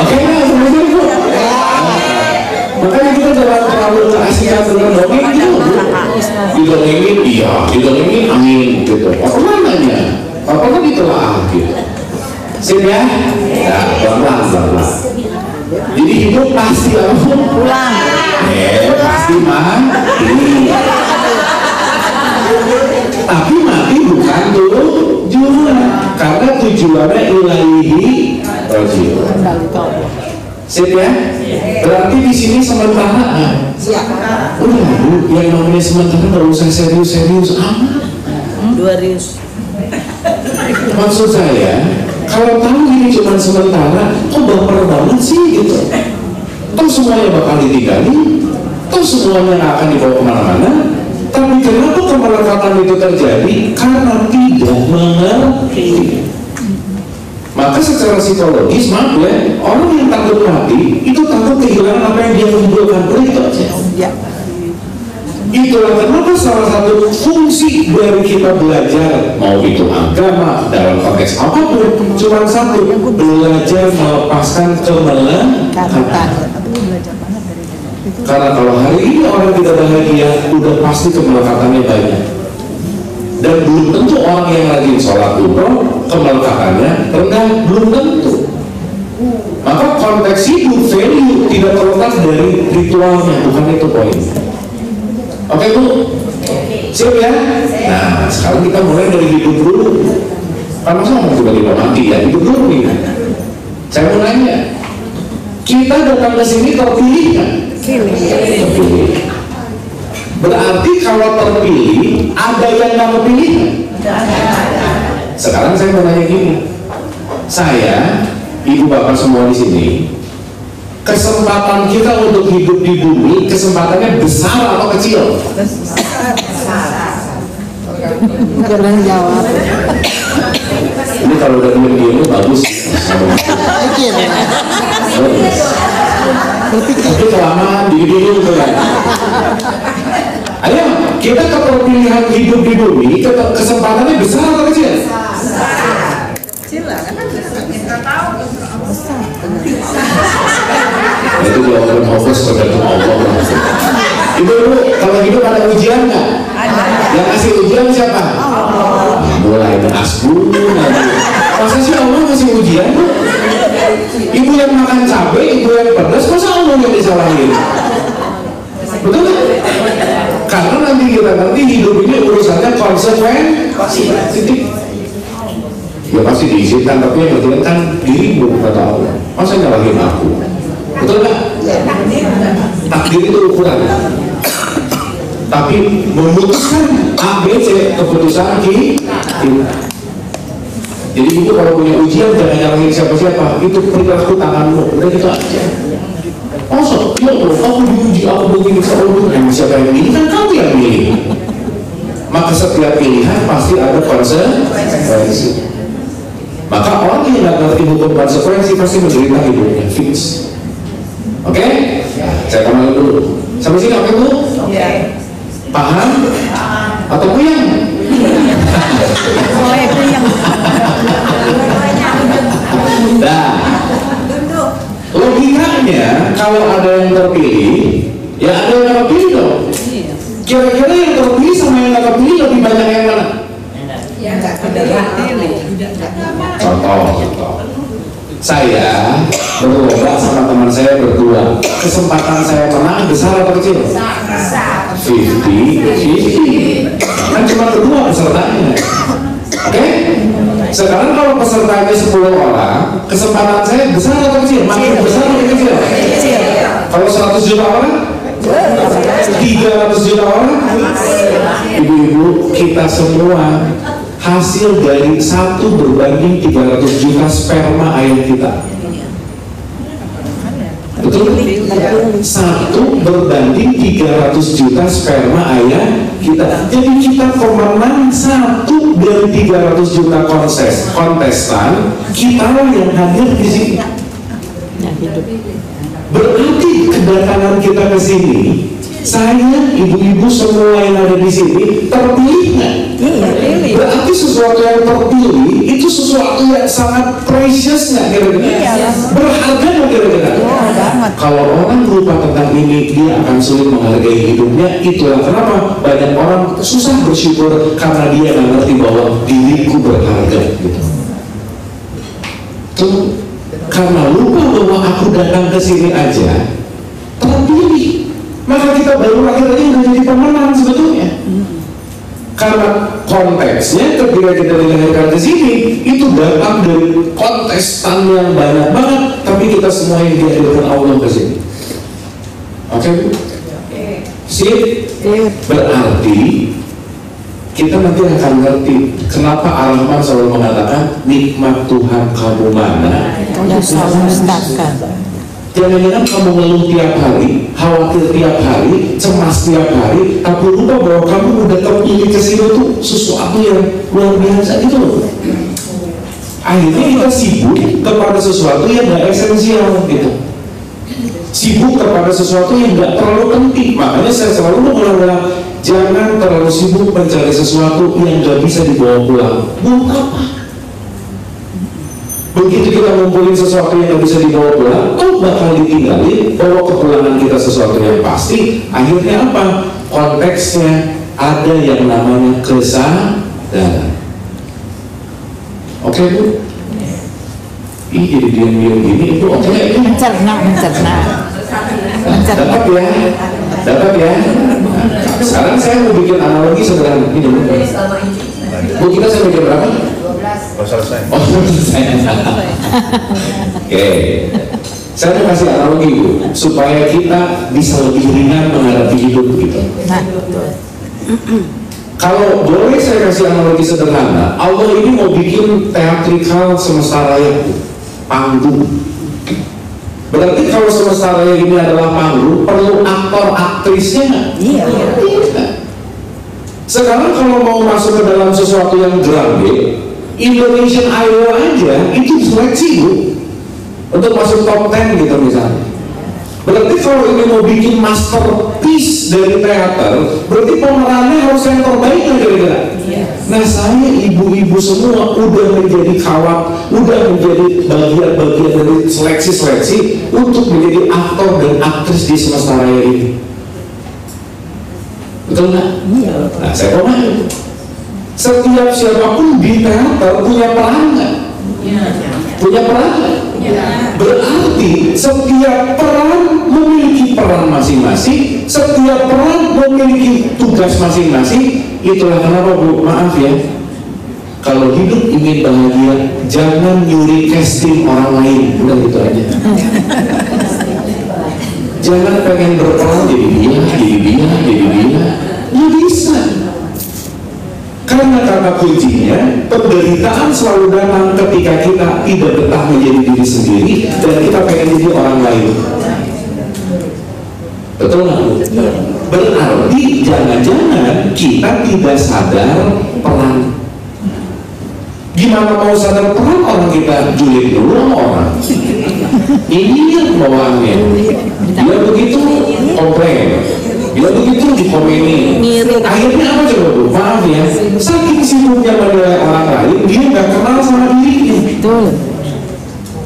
Oke, Makanya kita jangan terlalu keasikan dengan dongeng gitu. Didongengin iya, didongengin amin gitu. Apa namanya? Apa kan ditelaah gitu. Sip ya? Nah, pelan-pelan. Jadi hidup pasti apa? Pulang. Pasti mati. Tapi mati bukan tujuan, karena tujuannya ilahi rojiun. Sip ya? Berarti di sini sementara. Udah Bu, yang namanya sementara nggak usah serius-serius amat. 2 rius. Maksud saya, kalau tahu ini cuma sementara, kok baper banget sih gitu. Toh semuanya bakal ditinggali, toh semuanya nggak akan dibawa kemana-mana. Tapi kenapa kemelekatan itu terjadi? Karena tidak mengerti. Maka secara psikologis, maaf ya, orang yang takut mati itu takut kehilangan apa yang dia kumpulkan. Udah itu aja. Itulah kenapa salah satu fungsi dari kita belajar, mau itu agama dalam konteks apapun, cuma satu, belajar melepaskan kemelekatan. Karena kalau hari ini orang tidak bahagia, udah pasti kemelekatannya banyak. Dan belum tentu orang yang rajin sholat umroh kemelekatannya rendah, belum tentu. Maka konteks hidup value tidak terletak dari ritualnya, bukan itu poin. Oke Bu, siap ya? Nah sekarang kita mulai dari hidup dulu. Kan masa ngomong tiba-tiba mati ya, hidup dulu nih. Saya mau nanya, kita datang ke sini terpilih kan? Terpilih. Berarti kalau terpilih, ada yang nggak kepilih? Sekarang saya mau nanya gini, saya, ibu bapak semua di sini, kesempatan kita untuk hidup di bumi, kesempatannya besar atau kecil? Jangan jawab. Ini kalau udah diam-diam bagus. Pikir. Tapi kelamaan, diri-diri gitu kan. Ayo, kita keterpilihan hidup di bumi, kesempatannya besar atau kecil? Kecil lah, kan kita tahu. Itu jawaban fokus tergantung Allah. Ibu, kalau hidup ada ujian nggak? Ada. Yang kasih ujian siapa? Allah. Mulai menasbun lagi. Masa sih Allah ngasih ujian? Ibu yang makan cabai, ibu yang pedas, masa Allah yang disalahin? Betul nggak? Karena nanti kita hidup ini urusannya konsekuensi. Ya pasti diizinkan, tapi yang ngertiin kan dirimu, kata Allah. Masa nyalahin aku? Betul nggak? Takdir itu ukuran. Tapi memutuskan A, B, C, keputusan kita. Jadi itu kalau punya ujian jangan nyalahin siapa-siapa. Itu perilaku tanganmu. Udah gitu aja. Masa, ya Allah, aku diuji, aku begini, siapa yang milih? Kan kamu yang milih. Maka setiap pilihan pasti ada konsekuensi. Maka orang yang tidak ngerti hukum konsekuensi pasti menderita hidupnya, fix. Oke? Saya kembali dulu. Sampai sini oke Bu? Oke. Paham? Atau puyeng? Boleh puyeng. Nah, logikanya kalau ada yang terpilih, ya ada yang nggak terpilih dong. Kira-kira yang terpilih sama yang nggak terpilih lebih banyak yang mana? Ya nggak terpilih. Contoh. Saya berlomba sama teman saya berdua. Kesempatan saya menang besar atau kecil? Besar. 50-50. Kan cuma berdua pesertanya. Oke? Sekarang kalau pesertanya 10 orang, kesempatan saya besar atau kecil? Makin besar atau kecil? Kalau 100 juta orang? 300 juta orang? Ibu-ibu, kita semua hasil dari 1 berbanding 300 juta sperma ayah kita. Betul? 1 berbanding 300 juta sperma ayah kita. Jadi kita pemenang 1 dari 300 juta kontestan. Kita yang hadir di sini. Berarti kedatangan kita ke sini Saya, ibu-ibu semua yang ada di sini terpilih nggak? Iya, pilih. Berarti sesuatu yang terpilih itu sesuatu yang sangat precious nggak kira-kira? Iya. Berharga nggak kira-kira? Oh, banget. Kalau orang lupa tentang ini, dia akan sulit menghargai hidupnya. Itulah kenapa banyak orang susah bersyukur karena dia nggak ngerti bahwa diriku berharga. Gitu. Tuh, karena lupa bahwa aku datang ke sini aja terpilih. Maka kita baru akhirnya udah jadi pemenang sebetulnya. Karena konteksnya ketika kita dilahirkan ke sini itu datang dari kontestan yang banyak banget, tapi kita semua yang dihadirkan Allah ke sini. Oke, Bu? Sip. Berarti kita nanti akan ngerti kenapa Ar-Rahman selalu mengatakan nikmat Tuhan kamu mana Yang selalu menstakan. Jangan-jangan kamu ngeluh tiap hari, khawatir tiap hari, cemas tiap hari, tapi lupa bahwa kamu udah terpilih ke sini tuh sesuatu yang luar biasa gitu loh. Akhirnya kita sibuk kepada sesuatu yang gak esensial gitu. Sibuk kepada sesuatu yang gak terlalu penting. Makanya saya selalu mengulang-ulang, jangan terlalu sibuk mencari sesuatu yang gak bisa dibawa pulang. Buat apa? Begitu kita ngumpulin sesuatu yang gak bisa dibawa pulang, bakal ditinggalin. Bawa kepulangan kita sesuatu yang pasti. Akhirnya apa? Konteksnya ada yang namanya kesadaran. Oke, Bu? Ih, jadi diam-diam gini itu oke. Mencerna. Dapat ya? Dapat ya? Nah, sekarang saya mau bikin analogi sederhana ini. Bu, kita sampai jam berapa? Oh, selesai. Oh, selesai. Oke. Saya mau kasih analogi, Bu, supaya kita bisa lebih ringan menghadapi hidup gitu. Nah, Kalau boleh saya kasih analogi sederhana, Allah ini mau bikin teatrikal semesta raya, panggung. Berarti kalau semesta raya ini adalah panggung, perlu aktor aktrisnya. iya. Sekarang kalau mau masuk ke dalam sesuatu yang grande, Indonesian Idol aja itu seleksi, Bu, untuk masuk top 10 gitu misalnya. Berarti kalau ini mau bikin masterpiece dari teater, berarti pemerannya harus yang terbaik kan kira-kira. Nah, saya ibu-ibu semua udah menjadi kawat, udah menjadi bagian-bagian dari seleksi-seleksi untuk menjadi aktor dan aktris di semesta raya ini. Betul nggak? Iya. Nah, saya mau nanya, setiap siapapun di teater punya peran nggak? Punya peran nggak? Berarti setiap peran memiliki peran masing-masing, setiap peran memiliki tugas masing-masing. Itulah kenapa, Bu, maaf ya, kalau hidup ingin bahagia, jangan nyuri casting orang lain. Udah gitu aja. Jangan pengen berperan jadi dia. Nggak bisa. Karena kata kuncinya, penderitaan selalu datang ketika kita tidak betah menjadi diri sendiri dan kita pengen jadi orang lain. Betul nggak, Bu? Berarti jangan-jangan kita tidak sadar peran. Gimana mau sadar peran orang kita julid dulu sama orang? Ini yang bawaannya. Dia begitu komplain, dia begitu dikomeni. Akhirnya apa coba, Bu? Maaf ya, saking sibuknya menilai orang lain, dia nggak kenal sama dirinya. Betul.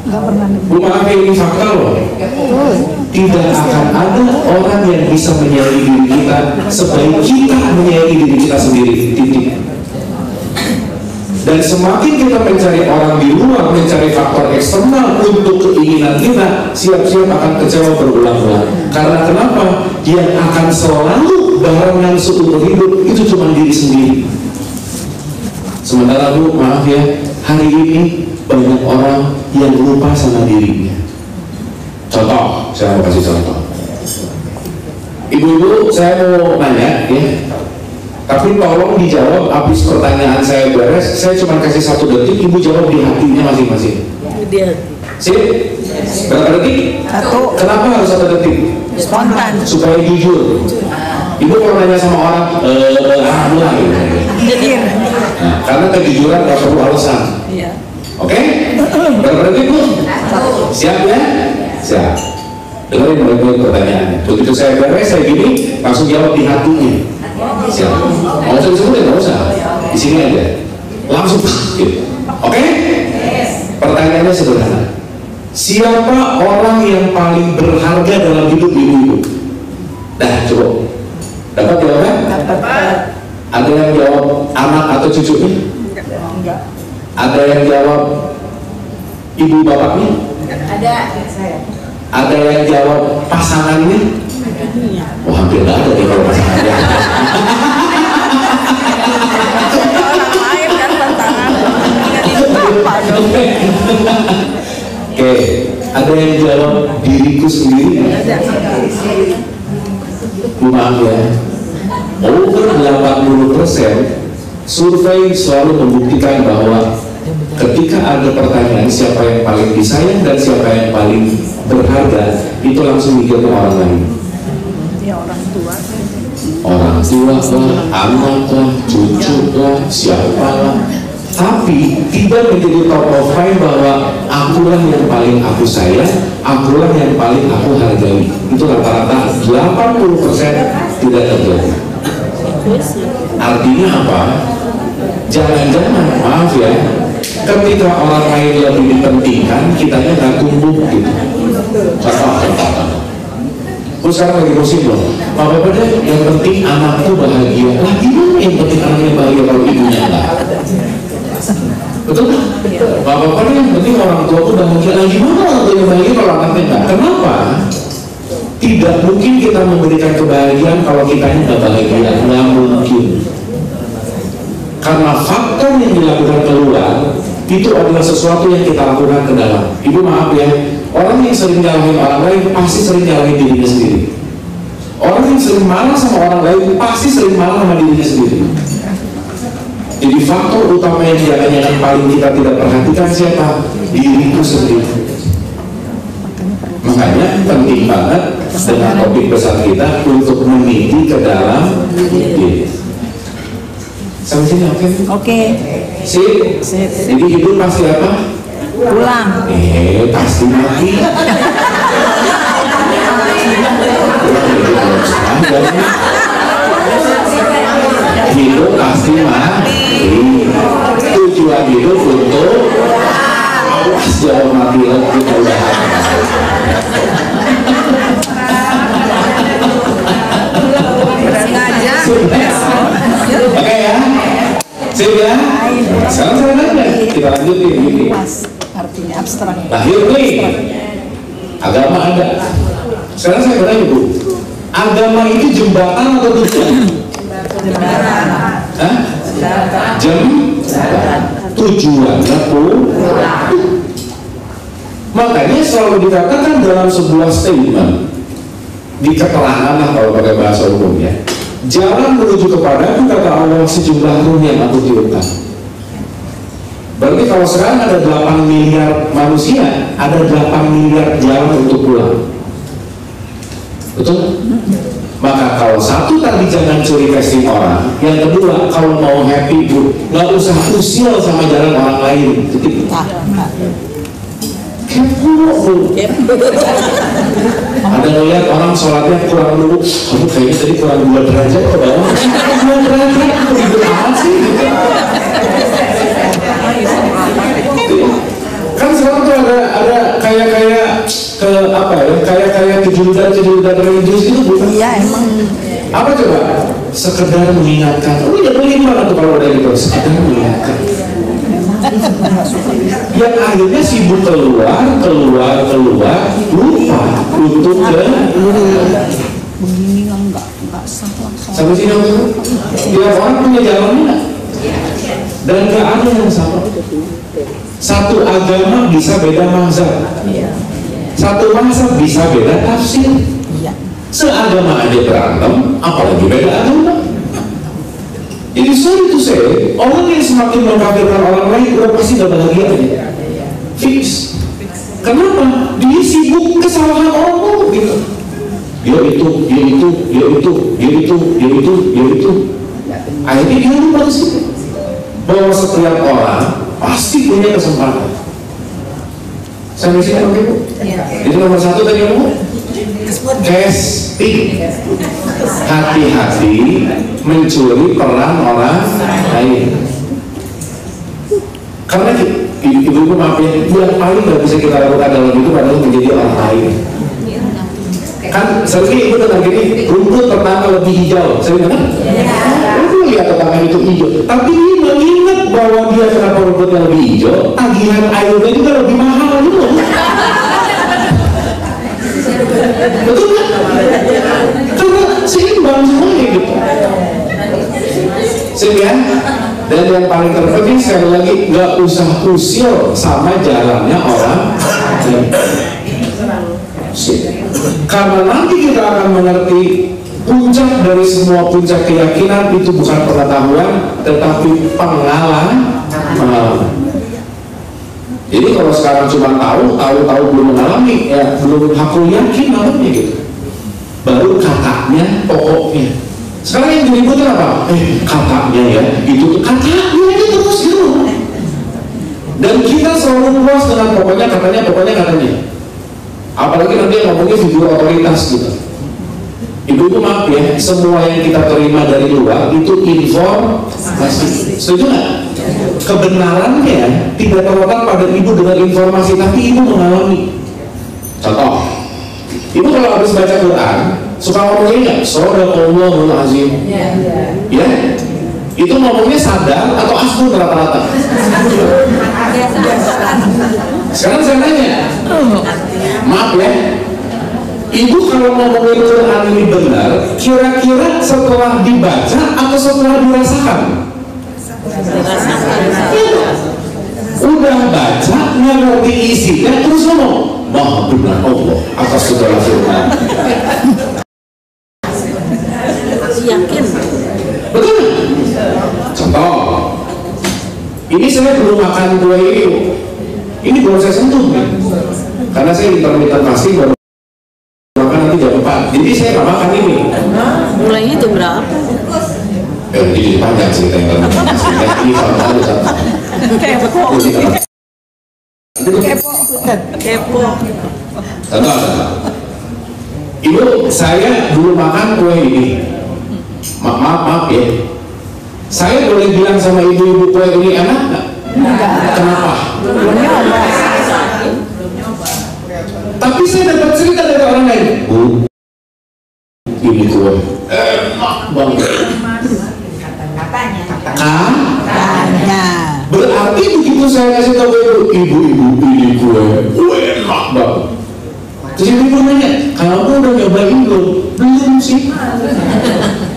Nggak pernah. Bu, maaf ya, ini fakta loh. Tidak akan ada orang yang bisa menyayangi diri kita sebaik kita menyayangi diri kita sendiri. Titik. Dan semakin kita mencari orang di luar, mencari faktor eksternal untuk keinginan kita, siap-siap akan kecewa berulang-ulang. Karena kenapa? Yang akan selalu barengan seumur hidup itu cuma diri sendiri. Sementara, Bu, maaf ya, hari ini banyak orang yang lupa sama dirinya. Contoh, saya mau kasih contoh. Ibu-ibu, saya mau nanya ya, tapi tolong dijawab habis pertanyaan saya beres. Saya cuma kasih 1 detik, Ibu jawab di hatinya masing-masing. Sip? Berapa detik? 1. Kenapa harus 1 detik? Spontan. Supaya jujur. Ibu kalau nanya sama orang, mulai. Nah, karena kejujuran gak perlu alasan. Oke? Berapa detik, Bu? Siap ya? Siap. Dengerin baik-baik pertanyaannya. Begitu saya beres, saya gini, langsung jawab di hatinya. Siap. Mau saya disebutin? Nggak usah. Di sini aja. Langsung gitu. Oke? Pertanyaannya sederhana. Siapa orang yang paling berharga dalam hidup ibu-ibu? Dah, coba. Dapat jawabannya? Dapat. Ada yang jawab anak atau cucunya? Enggak. Ada yang jawab ibu bapaknya? Ada saya. Ada yang jawab pasangannya? Wah, hampir nggak ada nih kalau pasangannya. Orang lain kan tantangan. Apa dong? Oke, ada yang jawab diriku sendiri? Maaf ya, over 80% survei selalu membuktikan bahwa ketika ada pertanyaan siapa yang paling disayang dan siapa yang paling berharga, itu langsung mikir ke orang lain. Ya orang tua. Orang tua lah, anak lah, cucu lah, siapa lah. Tapi tidak menjadi top of mind bahwa akulah yang paling aku sayang, akulah yang paling aku hargai. Itu rata-rata 80% tidak terjadi. Artinya apa? Jangan-jangan, maaf ya, ketika orang lain lebih dipentingkan, kitanya nggak tumbuh gitu. Contoh. Aku sekarang lagi musim loh, Bapak deh, yang penting anakku bahagia. Lah gimana yang penting anaknya bahagia kalau ibunya enggak? Betul kan? Bapak deh, yang penting orang tuaku bahagia. Lah gimana orang tuanya bahagia kalau anaknya enggak? Kenapa? Tidak mungkin kita memberikan kebahagiaan kalau kitanya nggak bahagia. Nggak mungkin. Karena faktor yang dilakukan keluar itu adalah sesuatu yang kita lakukan ke dalam. Ibu maaf ya, orang yang sering nyalahin orang lain pasti sering nyalahin dirinya sendiri. Orang yang sering marah sama orang lain pasti sering marah sama dirinya sendiri. Jadi faktor utama yang jangan-jangan paling kita tidak perhatikan siapa? Diriku sendiri. Makanya penting banget dengan topik besar kita untuk meniti ke dalam diri. Sampai sini oke? Oke. Sip. Jadi hidup pasti apa? Pulang. Pasti mati. Hidup pasti mati. Tujuan hidup untuk awas jauh mati lagi udah. Oke ya. Sip ya. Sekarang saya nanya, kita lanjutin ini. Luas. Artinya abstrak. Lahir nih, agama ada. Sekarang saya bertanya Bu, agama itu jembatan atau tujuan? Jembatan. Hah? Tujuannya pulang. Makanya selalu dikatakan dalam sebuah statement di keterangan lah kalau pakai bahasa umumnya, jalan menuju kepada aku kata Allah sejumlah ruh yang aku tiupkan. Berarti kalau sekarang ada 8 miliar manusia, ada 8 miliar jalan untuk pulang. Betul? Maka kalau satu tadi jangan curi casting orang, yang kedua kalau mau happy Bu, nggak usah usil sama jalan orang lain. Jadi kepo Bu. Ada ngeliat orang sholatnya kurang dulu, kamu kayaknya tadi kurang 2 derajat ke bawah. 2 derajat begitu amat sih. Kan sekarang tuh ada kayak ke apa ya, kayak kejurutan religius itu bukan? Iya emang. Apa coba? Sekedar mengingatkan. Oh iya boleh banget tuh kalau udah gitu. Sekedar mengingatkan. Yang akhirnya sibuk keluar, lupa untuk ke Begini lah enggak sah langsung. sampai sini aku. Tiap orang punya jalannya nggak? Dan nggak ada yang sama. Satu agama bisa beda mazhab. Satu mazhab bisa beda tafsir. Seagama aja berantem, apalagi beda agama. Jadi sorry to say, orang yang semakin mengkafirkan orang lain udah pasti gak bahagia aja. Fix. Kenapa? Dia sibuk kesalahan orang gitu. Dia itu. Akhirnya dia lupa sih bahwa setiap orang pasti punya kesempatan. Sampai sini oke Bu? Jadi nomor 1 tadi apa? casting. Hati-hati mencuri peran orang lain. Karena ibu-ibu maaf ya, yang paling nggak bisa kita lakukan dalam hidup adalah menjadi orang lain. Kan sering ibu dengar gini, rumput tetangga lebih hijau. Saya dengar, ibu lihat tetangga itu hijau, tapi dia mengingat bahwa dia kenapa rumputnya lebih hijau, tagihan airnya juga lebih mahal gitu. Betul nggak? Karena seimbang semuanya gitu. Sehingga dan yang paling terpenting sekali lagi, nggak usah usil sama jalannya orang lain. Karena nanti kita akan mengerti puncak dari semua puncak keyakinan itu bukan pengetahuan tetapi pengalaman. Jadi kalau sekarang cuma tahu belum mengalami, ya belum hakul yakin namanya gitu. Baru katanya, pokoknya. Sekarang yang diributkan apa? Katanya ya, itu tuh katanya aja terus gitu. Dan kita selalu puas dengan pokoknya katanya. Apalagi nanti ngomongnya figur otoritas gitu. Ibu maaf ya, semua yang kita terima dari luar itu informasi. Setuju nggak? Kebenarannya tidak terletak pada ibu dengan informasi, tapi ibu mengalami. Contoh, ibu kalau habis baca Quran suka ngomongnya nggak? Shadaqallahul azim. Ya, itu ngomongnya sadar atau asbun rata-rata? Sekarang saya tanya, maaf ya, ibu kalau ngomongin Quran ini benar, kira-kira setelah dibaca atau setelah dirasakan? Udah baca, nggak ngerti isinya, terus ngomong, Maha benar Allah atas segala firman. Yakin. Betul? Contoh, ini saya belum makan kue ini belum saya sentuh nih. Karena saya intermittent fasting baru makan nanti jam 4. Jadi saya nggak makan ini. Mulainya itu berapa? Ini panjang cerita intermittent fasting. Ini kalau Kepo. Contoh, ibu saya dulu makan kue ini. Maaf ya. Saya boleh bilang sama ibu-ibu kue ini enak nggak? Kenapa? Tapi saya dapat cerita dari orang lain. Bu, ini kue enak banget. Katanya. Berarti begitu saya kasih tahu ibu, ini kue enak banget. Terus ibu nanya, kamu udah nyobain belum? Belum sih.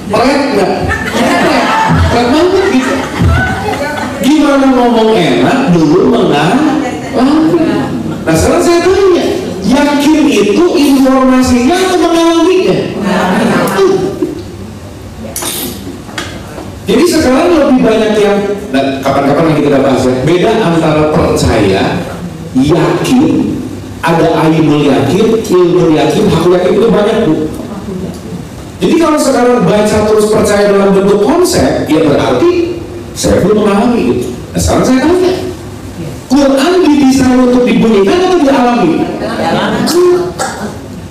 Pret nggak? Pret banget gitu. Gimana ngomong enak dulu mengalami? Nah sekarang saya tanya, yakin itu informasinya atau mengalaminya? Jadi sekarang lebih banyak yang, nah, kapan-kapan nanti kita bahas ya, beda antara percaya, yakin, ada ainul yakin, ilmu yakin, hakul yakin, itu banyak bu. Jadi kalau sekarang baca terus percaya dalam bentuk konsep, ya berarti saya belum mengalami gitu. Nah sekarang saya tanya, Quran didesain untuk dibunyikan atau dialami?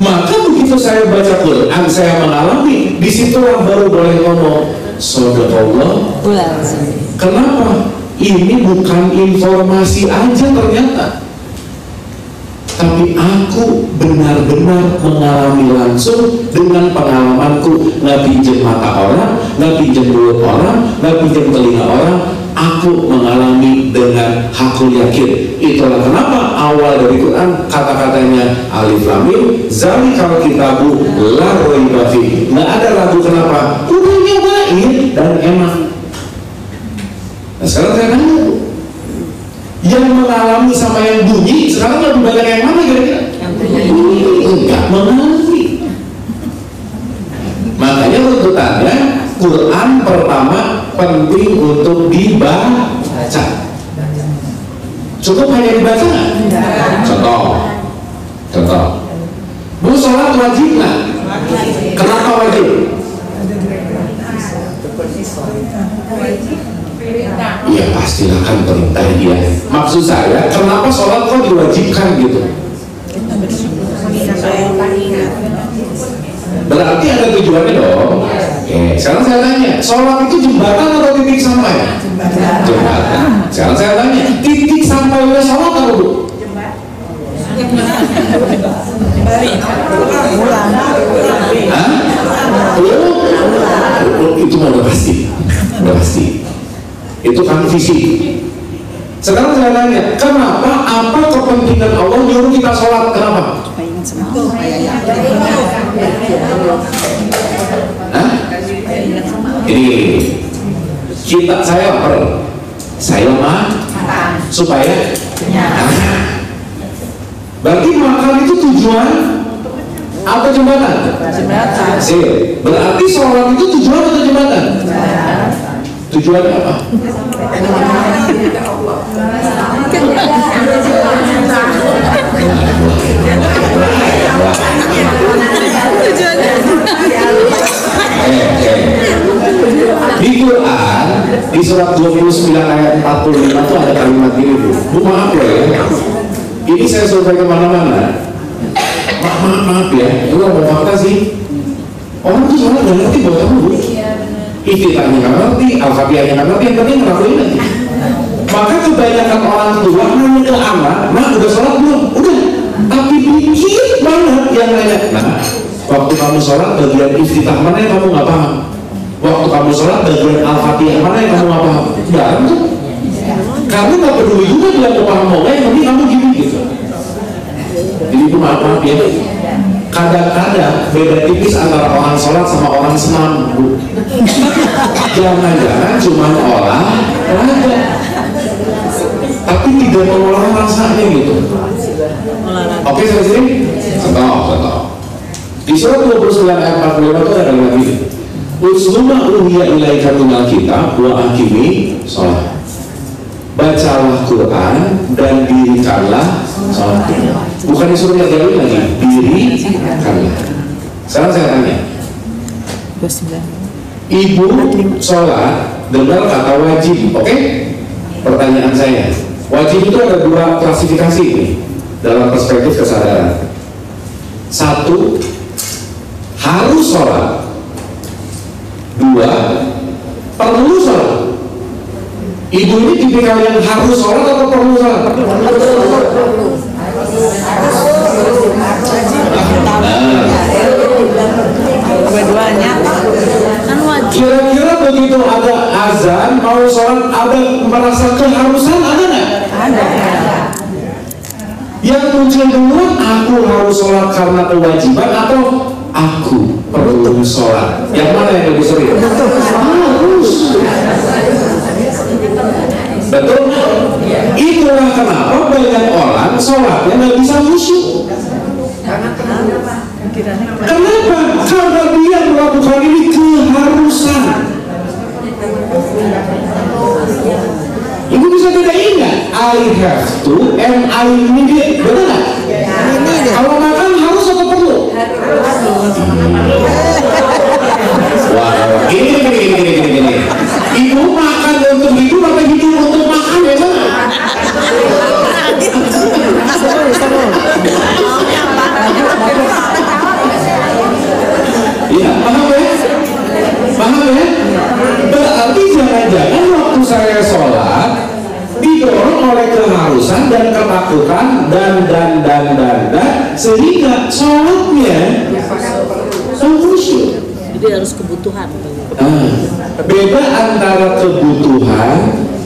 Maka begitu saya baca Quran, saya mengalami, disitulah baru boleh ngomong Shadaqallah. Kenapa? Ini bukan informasi aja ternyata, tapi aku benar-benar mengalami langsung dengan pengalamanku. Nggak pinjam mata orang, nggak pinjam mulut orang, nggak pinjam telinga orang. Aku mengalami dengan hakul yakin. Itulah kenapa awal dari Quran kata-katanya alif lam mim zalikal kitabu la raiba fihi. Nggak ada ragu kenapa. Udah nyobain dan enak. Nah sekarang saya tanya, yang mengalami sama yang bunyi sekarang lebih banyak yang mana kira-kira? Yang bunyi. Enggak mengalami. Makanya runtutannya Quran pertama penting untuk dibaca. Cukup hanya dibaca nggak? Contoh. Bu, sholat wajib nggak? Kenapa wajib? Iya pastilah kan perintah dia. Maksud saya, kenapa sholat kok diwajibkan gitu? Berarti ada tujuannya dong. Oke, sekarang saya tanya, sholat itu jembatan atau titik sampai? Jembatan. Sekarang saya tanya, titik sampainya sholat apa bu? Hah? Oh, itu mah udah pasti. Udah pasti. Itu kan fisik. Sekarang saya tanya, kenapa? Apa kepentingan Allah nyuruh kita sholat? Kenapa? Hah? Ini saya lapar, saya makan supaya berarti makan itu tujuan atau jembatan? Berarti sholat itu tujuan atau jembatan? Tujuannya apa? Di Quran di surat 29 ayat 45 itu ada kalimat ini bu, maaf ya, ini saya survei kemana-mana, maaf ya, itu mau fakta sih, orang tuh sholat nggak ngerti buat kamu bu, iftitahnya nggak ngerti, al-fatihahnya nggak ngerti, yang penting ngelakuin nanti. Maka kebanyakan orang tua nanya ke anak, udah sholat belum? Udah, tapi dikit banget yang nanya, waktu kamu sholat bagian iftitah mana yang kamu nggak paham? Waktu kamu sholat bagian al-fatihah mana yang kamu nggak paham? Jarang tuh. Kamu nggak peduli juga dia mau paham mau nggak, yang penting kamu gini gitu. Jadi itu maaf ya. Kadang-kadang beda tipis antara orang sholat sama orang senam bu. Jangan-jangan cuma olahraga, tapi tidak mengolah rasanya gitu. Oke sampai sini? Contoh. Di surat 29 ayat 45 itu ada kalimat ini. Usluma uhiya ilaika minal kitab wa aqimi sholat. Bacalah Quran dan dirikanlah sholat. Bukan disuruh ngajarin lagi, dirikanlah. Sekarang saya tanya, ibu sholat dengar kata wajib, oke? Pertanyaan saya, wajib itu ada dua klasifikasi nih dalam perspektif kesadaran. Satu, harus sholat. Dua, perlu sholat. Ibu ini tipikal yang harus sholat atau perlu sholat? Dua-duanya kan wajib. Kira-kira begitu ada azan mau sholat, ada merasa keharusan, ada nggak? Ada. Yang muncul duluan, aku harus sholat karena kewajiban atau aku perlu sholat? Yang mana yang lebih sering? Harus. Betul? Itulah kenapa banyak orang sholatnya nggak bisa khusyuk. Kenapa? Karena dia melakukan ini keharusan. Ibu bisa bedain nggak? I have to and I need it. Betul nggak? Kalau makan harus atau perlu? Wah, gini. Ibu makan untuk hidup atau hidup untuk makan ya kan? Iya, paham ya? Berarti jangan-jangan waktu saya sholat didorong oleh keharusan dan ketakutan dan sehingga sholatnya khusyuk. Jadi harus kebutuhan. Beda antara kebutuhan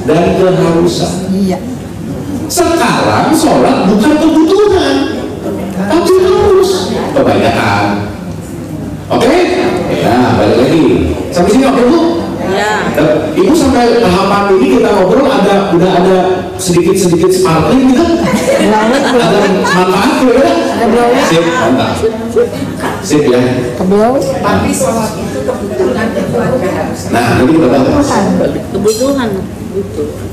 dan keharusan. Iya. Sekarang sholat bukan kebutuhan, tapi harus. Kebanyakan. Oke? Ya, balik lagi. Sampai sini oke bu? Ya. Ibu sampai tahapan ini kita ngobrol udah ada sedikit sparkling gitu. Ada manfaat ya? Sip, mantap. Sip ya. Tapi sholat itu kebutuhan bukan keharusan. Nah, nanti kita bahas. Kebutuhan.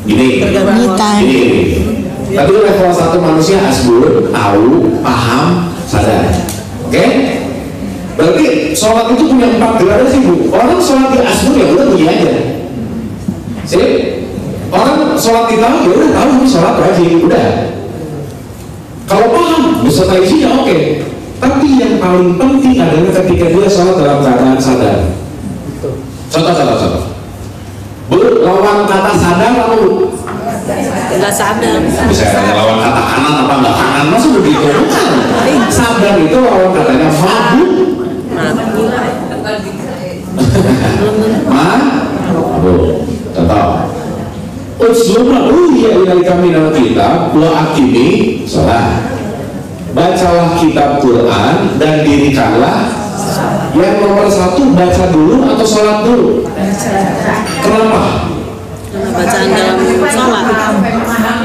Gini. Tapi level 1 manusia asbur, tahu, paham, sadar. Oke? Berarti sholat itu punya 4 gradasi bu. Orang sholat di asbur ya udah bunyi aja. Sip? Orang sholat di tahu ya udah tahu ini sholat wajib, udah. Kalau paham beserta isinya oke. Tapi yang paling penting adalah ketika dia sholat dalam keadaan sadar. Contoh. Bu, lawan kata sadar apa bu? Enggak sadar. Misalnya lawan kata kanan apa enggak kanan, masa begitu? Bukan. Sadar itu lawan katanya mabuk. Mabuk. Contoh. Usluma uhiya ilaika minal kitab wa aqimi shalah. Bacalah kitab Quran dan dirikanlah. Yang nomor satu, baca dulu atau sholat dulu? Kenapa? Bacaan dalam sholat.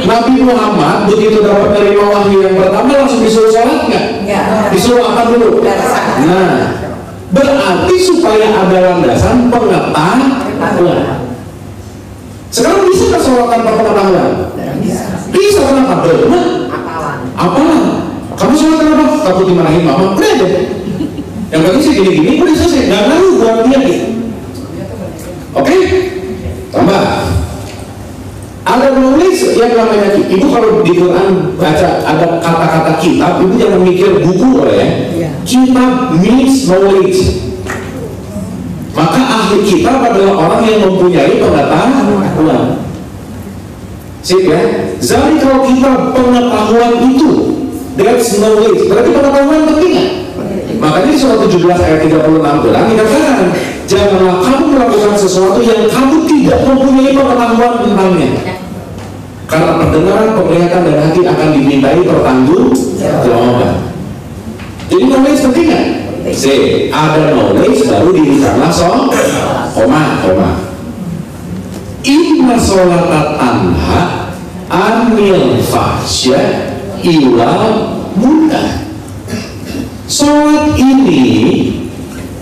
Nabi Muhammad begitu dapat menerima wahyu yang pertama langsung disuruh sholat nggak? Disuruh apa dulu? Nah, berarti supaya ada landasan pengetahuan. Sekarang bisa nggak sholat tanpa pengetahuan? Bisa, kenapa? Benar. Apalah? Kamu sholat kenapa? Takut dimarahin mama? Udah deh. Yang bagi sih gini-gini udah selesai. Nggak ngaruh buat dia gitu. Oke? Tambah. Ada nulis yang namanya, ibu kalau di Quran baca ada kata-kata kitab, ibu jangan mikir buku ya. Kitab means knowledge. Maka ahli kitab adalah orang yang mempunyai pengetahuan. Sip ya. Jadi kalau kita pengetahuan itu, that's knowledge. Berarti pengetahuan penting nggak? Makanya di surah 17 ayat 36 bilang dikatakan, janganlah kamu melakukan sesuatu yang kamu tidak mempunyai pengetahuan tentangnya. Karena pendengaran, penglihatan, dan hati akan dimintai pertanggungjawaban. Jadi knowledge penting nggak? Ada knowledge baru dirikanlah koma. Inna sholata tanha anil fahsya iwal munkar. Sholat ini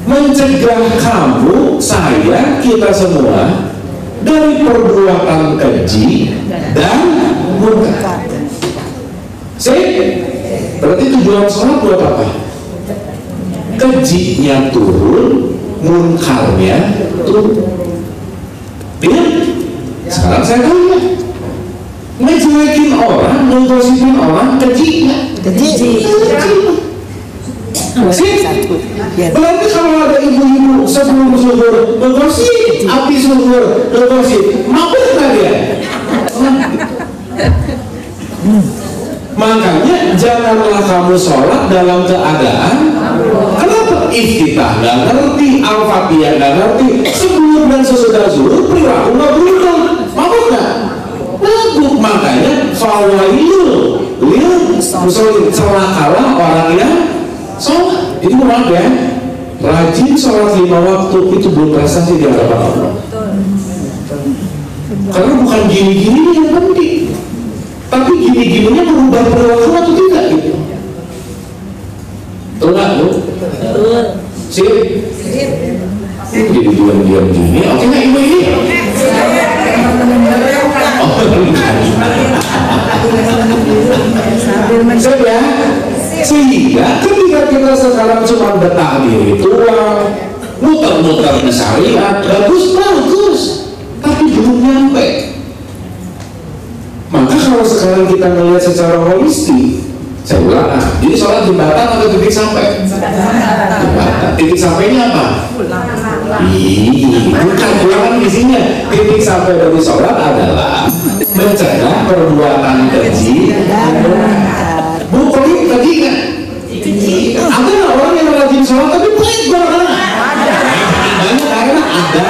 mencegah kamu, saya, kita semua dari perbuatan keji dan munkar. Berarti tujuan sholat buat apa? Kejinya turun, munkarnya turun. Dia sekarang saya tanya, ngejuekin orang, ngegosipin orang, kejinya. Berarti kalau ada ibu-ibu sebelum zuhur ngegosip, habis zuhur ngegosip, mabuk nggak dia? Makanya janganlah kamu sholat dalam keadaan kenapa? Iftitah nggak ngerti, Al-Fatihah nggak ngerti, sebelum dan sesudah zuhur perilaku nggak berubah, mabuk nggak? Mabuk. Makanya fawailul lil musallin, celakalah orang yang sholat. Itu maaf ya, rajin sholat 5 waktu itu belum prestasi di hadapan Allah. Karena bukan gini-gini yang penting, tapi gini-gininya merubah perilaku atau tidak gitu. Betul nggak bu? Sip. Jadi diam-diam gini. Oke nggak ibu ini? Sip ya. Sehingga ketika kita sekarang cuma betah di ritual, muter-muter di syariat, bagus, tapi belum nyampe. Maka kalau sekarang kita melihat secara holistik, saya ulang, jadi sholat jembatan atau titik sampai? Jembatan. Titik sampainya apa? Bukan pulangan isinya. Titik sampai dari sholat adalah mencegah perbuatan keji. Bukan tadi kan? Ada nggak orang yang rajin sholat tapi baik banget? Banyak karena ada.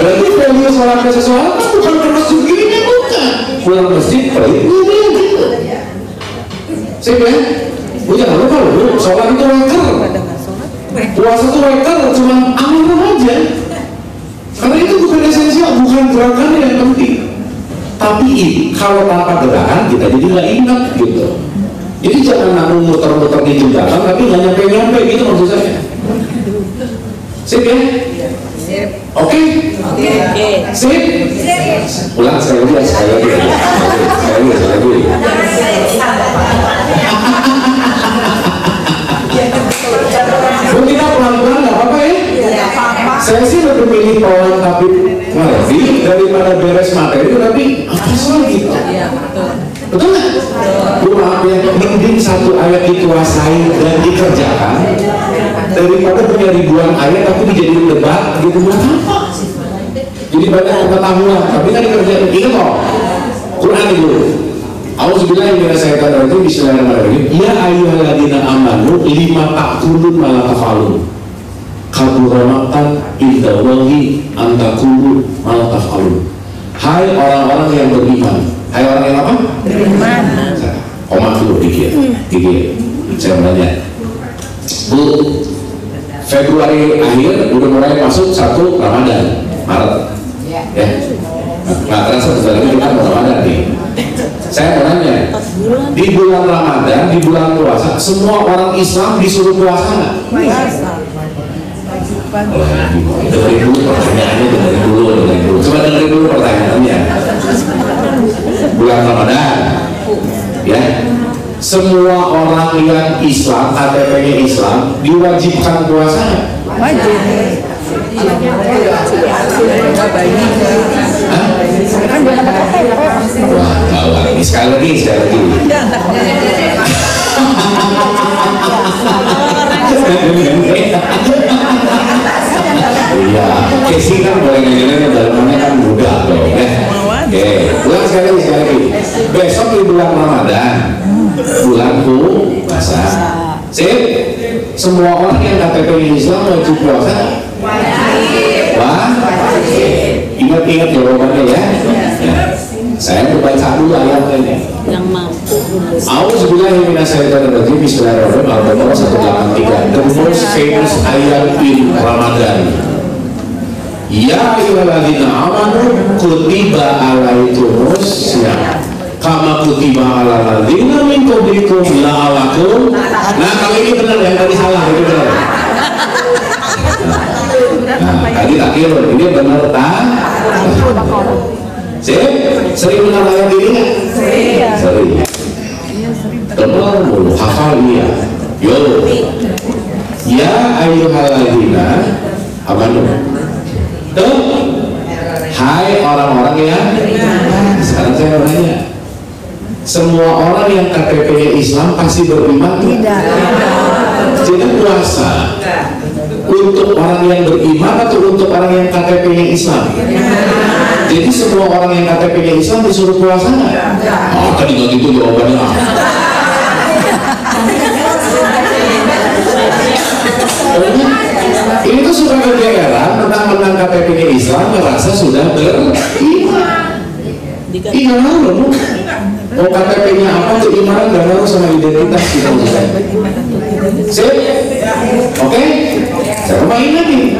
Berarti value sholat ke sesuatu bukan ke masjid ini, bukan. Pulang masjid baik gitu. Sip ya? Jangan lupa loh, sholat itu waker. Puasa itu waker, cuma amal aja. Karena itu bukan esensial, bukan gerakan yang penting. Tapi kalau tanpa gerakan kita jadi nggak ingat gitu. Jadi jangan namun muter-muter di jembatan tapi nggak nyampe-nyampe gitu maksud saya. Sip ya? Oke? Sip? Ulang sekali lagi. Bu, kita pelan-pelan nggak apa-apa ya? Saya sih lebih pilih pelan tapi Jadi daripada beres materi tapi apa lagi? Iya, betul. Betul nggak? Maaf ya, mending satu ayat dikuasai dan dikerjakan daripada punya ribuan ayat tapi dijadiin debat gitu, buat apa? Jadi banyak pengetahuan tapi kan dikerjain. Ingat kok, Quran itu. Auzubillahi minasyaitonir rajim. Bismillahirrahmanirrahim. Ya ayyuhalladzina amanu lima taqulun ma la taf'alun. Kabura maqtan indallahi an taqulu ma la taf'alun. Hai orang-orang yang beriman. Hai orang yang apa? Beriman. Komat dulu dikit. Saya mau nanya. Bu, Februari akhir udah mulai masuk 1 Ramadan, Maret. Ya. Nggak terasa sebentar lagi kita mau Ramadan nih. Saya mau nanya, di bulan Ramadan, di bulan puasa, semua orang Islam disuruh puasa nggak? Dengerin dulu pertanyaannya, dengerin dulu. Coba dengerin dulu pertanyaannya. Bulan Ramadan, ya. Semua orang yang Islam, KTP-nya Islam, diwajibkan puasa nggak? Wajib. Wah, gawat. Sekali lagi. Iya, Casey kan boleh ngejelasin dalamannya kan mudah dong ya. Oke, ulang sekali lagi. Besok di bulan Ramadan, bulan puasa. Sip, semua orang yang KTP Islam wajib puasa. Wah, ingat jawabannya ya. Saya membaca dulu ayatnya. Yang mampu. Auzubillahi minasyaitonir rajim. Bismillahirrahmanirrahim. Al-Baqarah 183. The most famous ayat in Ramadan. Ya ayyuhalladzina amanu kutiba alaikumus syiyam kama kutiba alal ladzina min qablikum la'allakum. Nah, kalau ini benar yang tadi salah, itu benar. Nah, tadi takhir, ini benar tak? Sering dengar ayat ini nggak? Sering. Dengar mulu, hafal dia. Yo. Ya ayyuhalladzina amanu. Tuh. Hai orang-orang yang. Sekarang saya mau nanya. Semua orang yang KTP-nya Islam pasti beriman? Tidak. Jadi puasa untuk orang yang beriman atau untuk orang yang KTP-nya Islam? Jadi semua orang yang KTP-nya Islam disuruh puasa nggak? Oh, tadi nggak gitu jawabannya. Ini tuh suka kegeeran menang KTP-nya Islam merasa sudah beriman. Iya loh. Mau KTP-nya apa, keimanan gak ngaruh sama identitas kita. Sip? Oke? Saya mau ingat nih.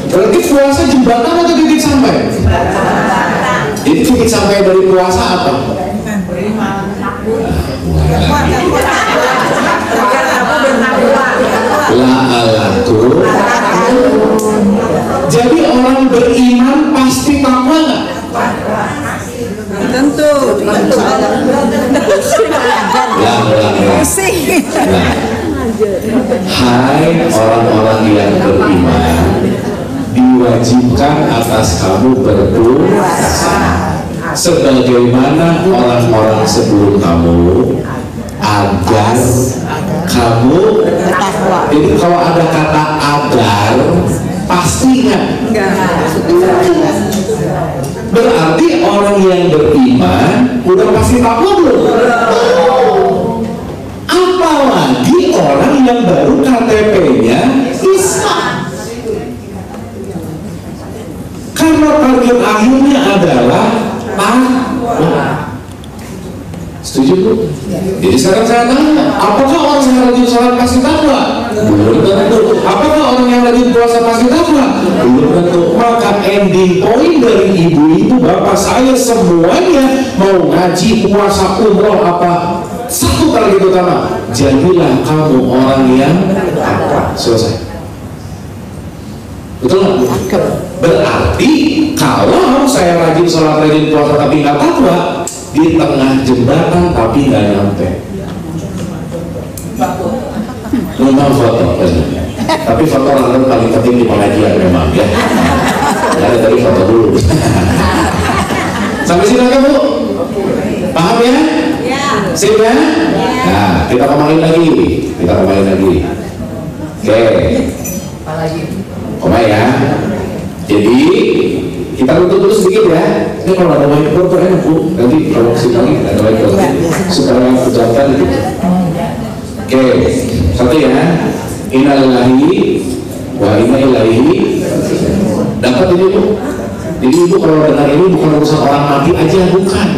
Berarti puasa jembatan atau titik sampai? Jadi titik sampai dari puasa apa? La'alakum. Jadi orang beriman pasti takwa nggak? Tentu. Hai orang-orang yang beriman, diwajibkan atas kamu berpuasa sebagaimana orang-orang sebelum kamu, agar kamu. Jadi kalau ada kata agar, pasti nggak? Berarti orang yang beriman udah pasti takwa belum? Apalagi orang yang baru KTP-nya Islam. Karena target akhirnya adalah takwa. Setuju Bu? Jadi sekarang saya tanya, apakah orang yang rajin sholat pasti takwa? Belum tentu. Apakah orang yang rajin puasa pasti takwa? Belum tentu. Maka ending point dari ibu-ibu, bapak saya semuanya mau ngaji, puasa, umroh apa, satu target utama, jadilah kamu orang yang takwa. Selesai. Betul nggak? Berarti kalau saya rajin sholat, rajin puasa tapi nggak takwa, di tengah jembatan tapi nggak nyampe. Memang foto, tapi foto orang paling penting di pengajian memang ya. Ada tadi foto dulu. Sampai sini lagi Bu? Paham ya? Sip ya? Nah, kita kembali lagi. Oke. Koma ya. Jadi kita tutup dulu sedikit ya. Ini kalau ada whiteboard tuh enak Bu. Nanti kalau lagi ada whiteboard supaya ucapkan gitu. Oke, satu ya. Innalillahi wa inna ilaihi. Dapat ini Bu. Jadi Ibu kalau dengar ini bukan urusan orang mati aja, bukan.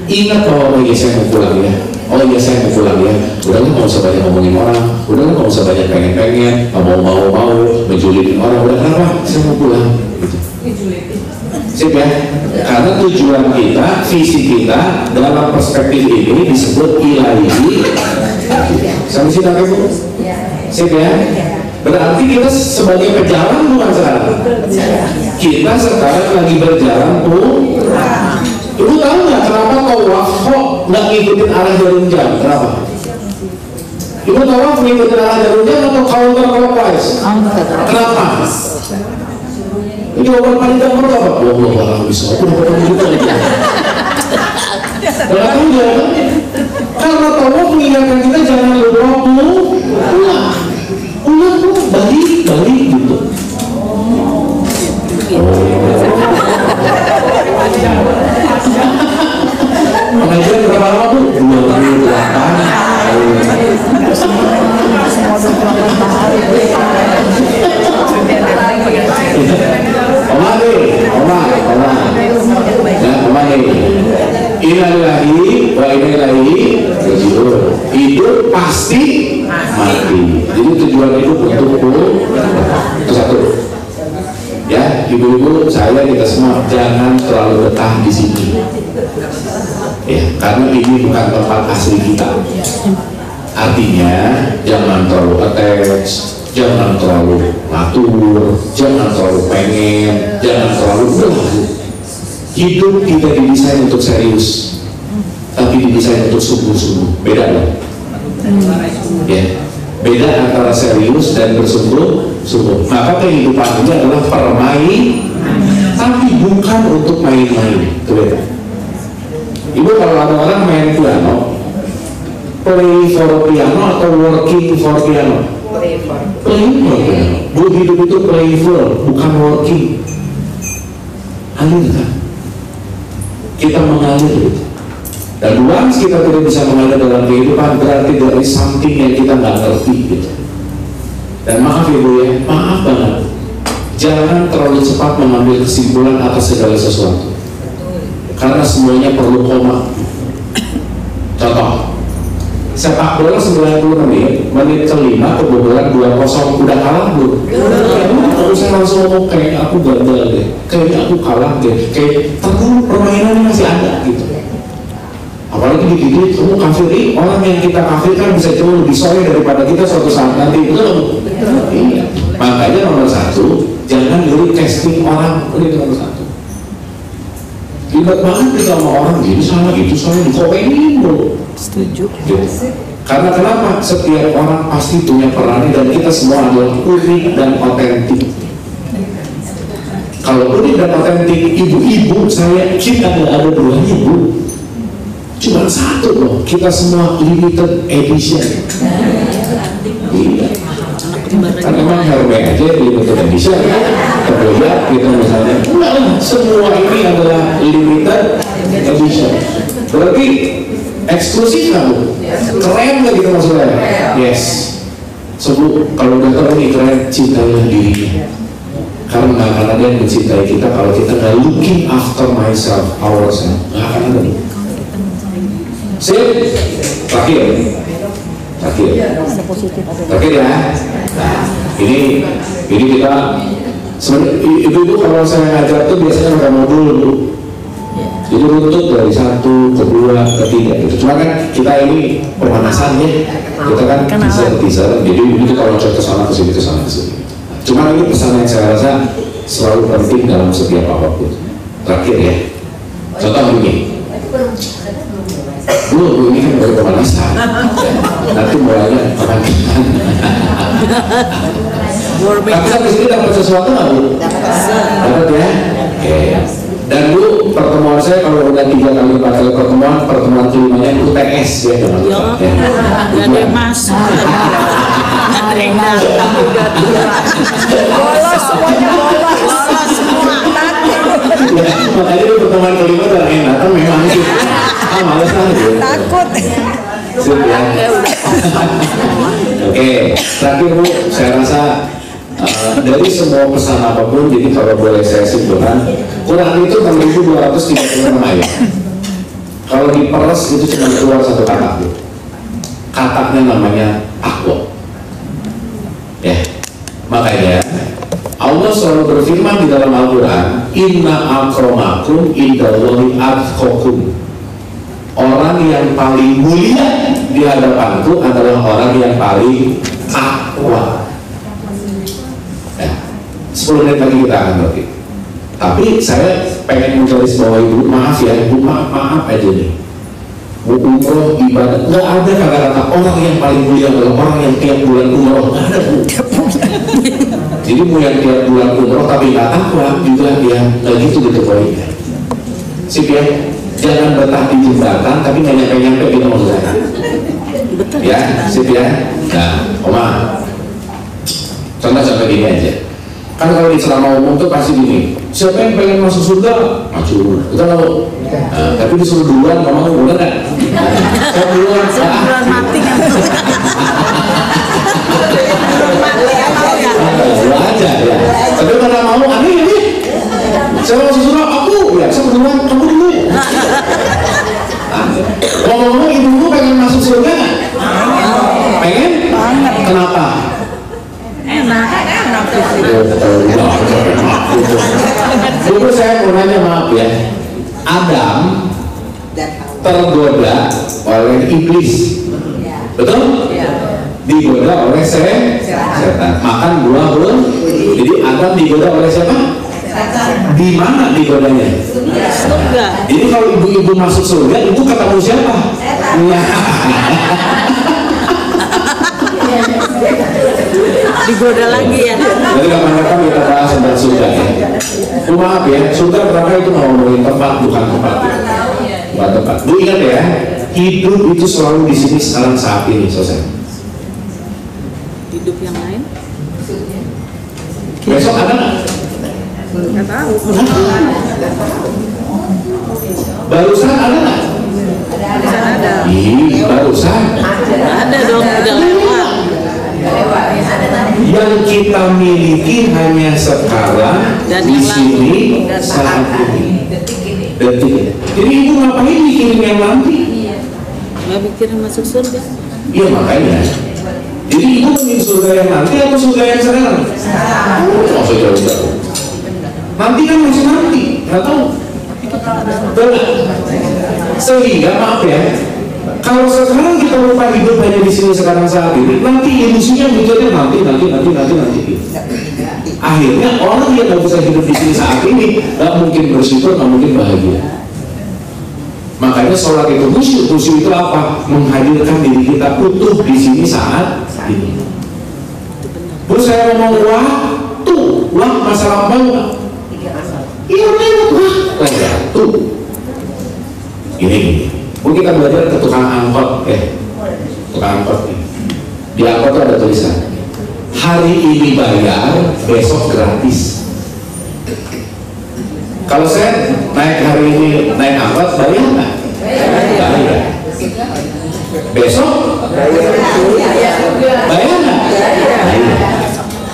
Ingat bahwa oh iya saya mau pulang ya. Oh iya saya mau pulang ya. Udah nggak usah banyak ngomongin orang. Udah nggak usah banyak pengen-pengen. Nggak mau menjulitin orang. Udah kenapa? Saya mau pulang. Gitu. Sip ya. Karena tujuan kita, visi kita dalam perspektif ini disebut ilahi. Sampai sini lagi Bu. Sip ya. Berarti kita sebagai pejalan bukan sekarang. Kita sekarang lagi berjalan pulang. Ibu tahu nggak kenapa tawaf kok nggak ngikutin arah jarum jam? Kenapa? Ibu tawaf ngikutin arah jarum jam atau counter clockwise? Kenapa? Ini jawaban paling gampang apa? Wah, bisa aku dapat juga. Kenapa jawaban? Karena tawaf mengingatkan kita jangan lupa pulang tuh balik gitu. Pengajian berapa lama Bu? 28. Innalillahi wa inna ilaihi raji'un. Hidup pasti mati. Jadi tujuan hidup untuk itu satu. Ya, ibu-ibu, saya kita semua jangan terlalu betah di sini. Ya, karena ini bukan tempat asli kita. Artinya jangan terlalu attach, jangan terlalu ngatur, jangan terlalu pengen, jangan terlalu berlaku. Hidup tidak didesain untuk serius, tapi didesain untuk sungguh-sungguh. Beda loh. Ya, beda antara serius dan bersungguh-sungguh. Maka kehidupan ini adalah permain, tapi bukan untuk main-main. Itu beda. Ibu kalau ada orang main piano, play for piano atau working for piano? Play for piano. Bu, hidup itu playful, bukan working. Alir kan? Kita mengalir. Dan once kita tidak bisa mengalir dalam kehidupan, berarti dari something yang kita nggak ngerti gitu. Dan maaf ya Bu ya, maaf banget. Jangan terlalu cepat mengambil kesimpulan atas segala sesuatu. Karena semuanya perlu koma. Contoh, sepak bola 90 menit kelima kebobolan 2-0 udah kalah Bu. Kalau saya langsung ngomong kayak aku gagal deh, kayak aku kalah deh, kayak terus permainannya masih ada gitu. Apalagi dikit kamu kafiri, orang yang kita kafirkan bisa jauh lebih sore daripada kita suatu saat nanti. Betul? Iya. Makanya nomor satu, jangan dulu casting orang. Itu nomor satu. Ribet banget kita sama orang gitu, sama gitu, soalnya dikomenin dulu. Setuju. Gitu. Karena kenapa? Setiap orang pasti punya peran dan kita semua adalah unik dan otentik. Kalau unik dan otentik, ibu-ibu saya kita nggak ada dua ibu. Cuma satu loh, kita semua limited edition. Iya. Kan memang Hermes aja limited edition, terlihat kita misalnya. Enggak, semua ini adalah limited edition. Berarti eksklusif kan Bu? Keren nggak gitu maksudnya? Yes. So Bu, kalau udah tahu ini keren, cintailah dirinya. Karena nggak akan ada yang mencintai kita kalau kita nggak looking after myself, ourselves. Nggak akan ada. Sip, terakhir ya. Nah, ini kita sebenarnya ibu kalau saya ngajar tuh biasanya pakai modul dulu. Jadi runtut dari 1, 2, 3 gitu. Cuma kan kita ini pemanasan ya. Kita kan teaser. Jadi itu kalau cek kesana kesini. Cuma ini pesan yang saya rasa selalu penting dalam setiap apapun. Terakhir ya. Contoh begini. Bu, ini kan baru pemanasan. Nanti mulainya Tapi di sini dapat sesuatu nggak Bu? Dapat ya? Oke. Dan Bu, pertemuan saya kalau udah 3 kali 4 kali pertemuan kelimanya itu TS ya jangan lupa. Ya, nggak ada yang masuk. Nggak ada yang datang. Bolos semuanya bolos. Bolos semua. Ya, makanya di pertemuan kelima udah enak kan memang sih. Males lah gitu. Takut. Sip ya. Oke, terakhir Bu, saya rasa dari semua pesan apapun, jadi kalau boleh saya simpulkan, Quran itu 6.236 ayat. Kalau diperes itu cuma keluar satu kata Bu. Katanya namanya takwa. Ya, makanya Allah selalu berfirman di dalam Al-Quran, Inna akramakum indallahi atqakum. Orang yang paling mulia di hadapanku adalah orang yang paling takwa. Ya, 10 menit lagi kita akan ngerti. Tapi saya pengen menulis bahwa Ibu, maaf ya, Ibu, maaf aja nih. Umroh ibadah, nggak ada kata-kata orang yang paling mulia adalah orang yang tiap bulan umroh. Nggak ada Bu. Jadi mau yang tiap bulan umroh tapi nggak takwa juga dia nggak gitu poinnya. Sip ya. Jangan betah di jembatan tapi nggak nyampe-nyampe gitu maksud saya. Ya, sip ya. Nah, Oma, contoh gini aja. Kan kalau di selama umum tuh pasti gini, siapa yang pengen masuk surga? Maju. Kita tahu. Nah, tapi disuruh duluan, nggak mau, boleh nggak? Saya duluan. Sebelum mati kan. Dua aja ya. Tapi mana mau, ini. Saya masuk surga, aku ya. Saya duluan, kamu dulu. Ngomong-ngomong, ibu pengen masuk surga nggak? Pengen? Kenapa? Enak. Dulu saya mau nanya, maaf ya. Adam tergoda oleh iblis, betul? Digoda oleh setan. Makan buah belum? Jadi Adam digoda oleh siapa? Di mana digodanya? Surga. Jadi kalau ibu-ibu masuk surga, ibu ketemu siapa? Digoda lagi ya. Jadi kapan-kapan kita bahas tentang surga ya. Maaf ya, surga berapa itu ngomongin tempat, bukan tempat. Bukan tempat. Bu ingat ya, hidup itu selalu di sini sekarang saat ini, selesai. Hidup yang lain? Besok ada nggak? Nggak tahu. Barusan ada nggak? Barusan ada. Ih, barusan. Nggak ada dong, udah lewat. Yang kita miliki hanya sekarang Dan di yang sini lalu. saat ini. Detik. Jadi ibu ngapain mikirin yang nanti? Nggak mikirin masuk surga. Iya makanya. Jadi ibu ingin surga yang nanti atau surga yang sekarang? Maksud jauh-jauh. Nanti kan masih nanti, nggak tahu. Betul. Sehingga maaf ya, kalau sekarang kita lupa hidup hanya di sini sekarang saat ini, nanti ilusinya mikirnya nanti. Akhirnya orang yang nggak bisa hidup di sini saat ini nggak mungkin bersyukur, nggak mungkin bahagia. Makanya sholat itu khusyuk itu apa? Menghadirkan diri kita utuh di sini saat ini. Terus saya ngomong waktu, masa lampau. Iya lewat waktu. Ini. Mungkin kita belajar ke tukang angkot, tukang angkot nih. Di angkot tuh ada tulisan, hari ini bayar, besok gratis. Kalau saya naik hari ini naik angkot, bayar nggak? Bayar. Besok? Bayar nggak?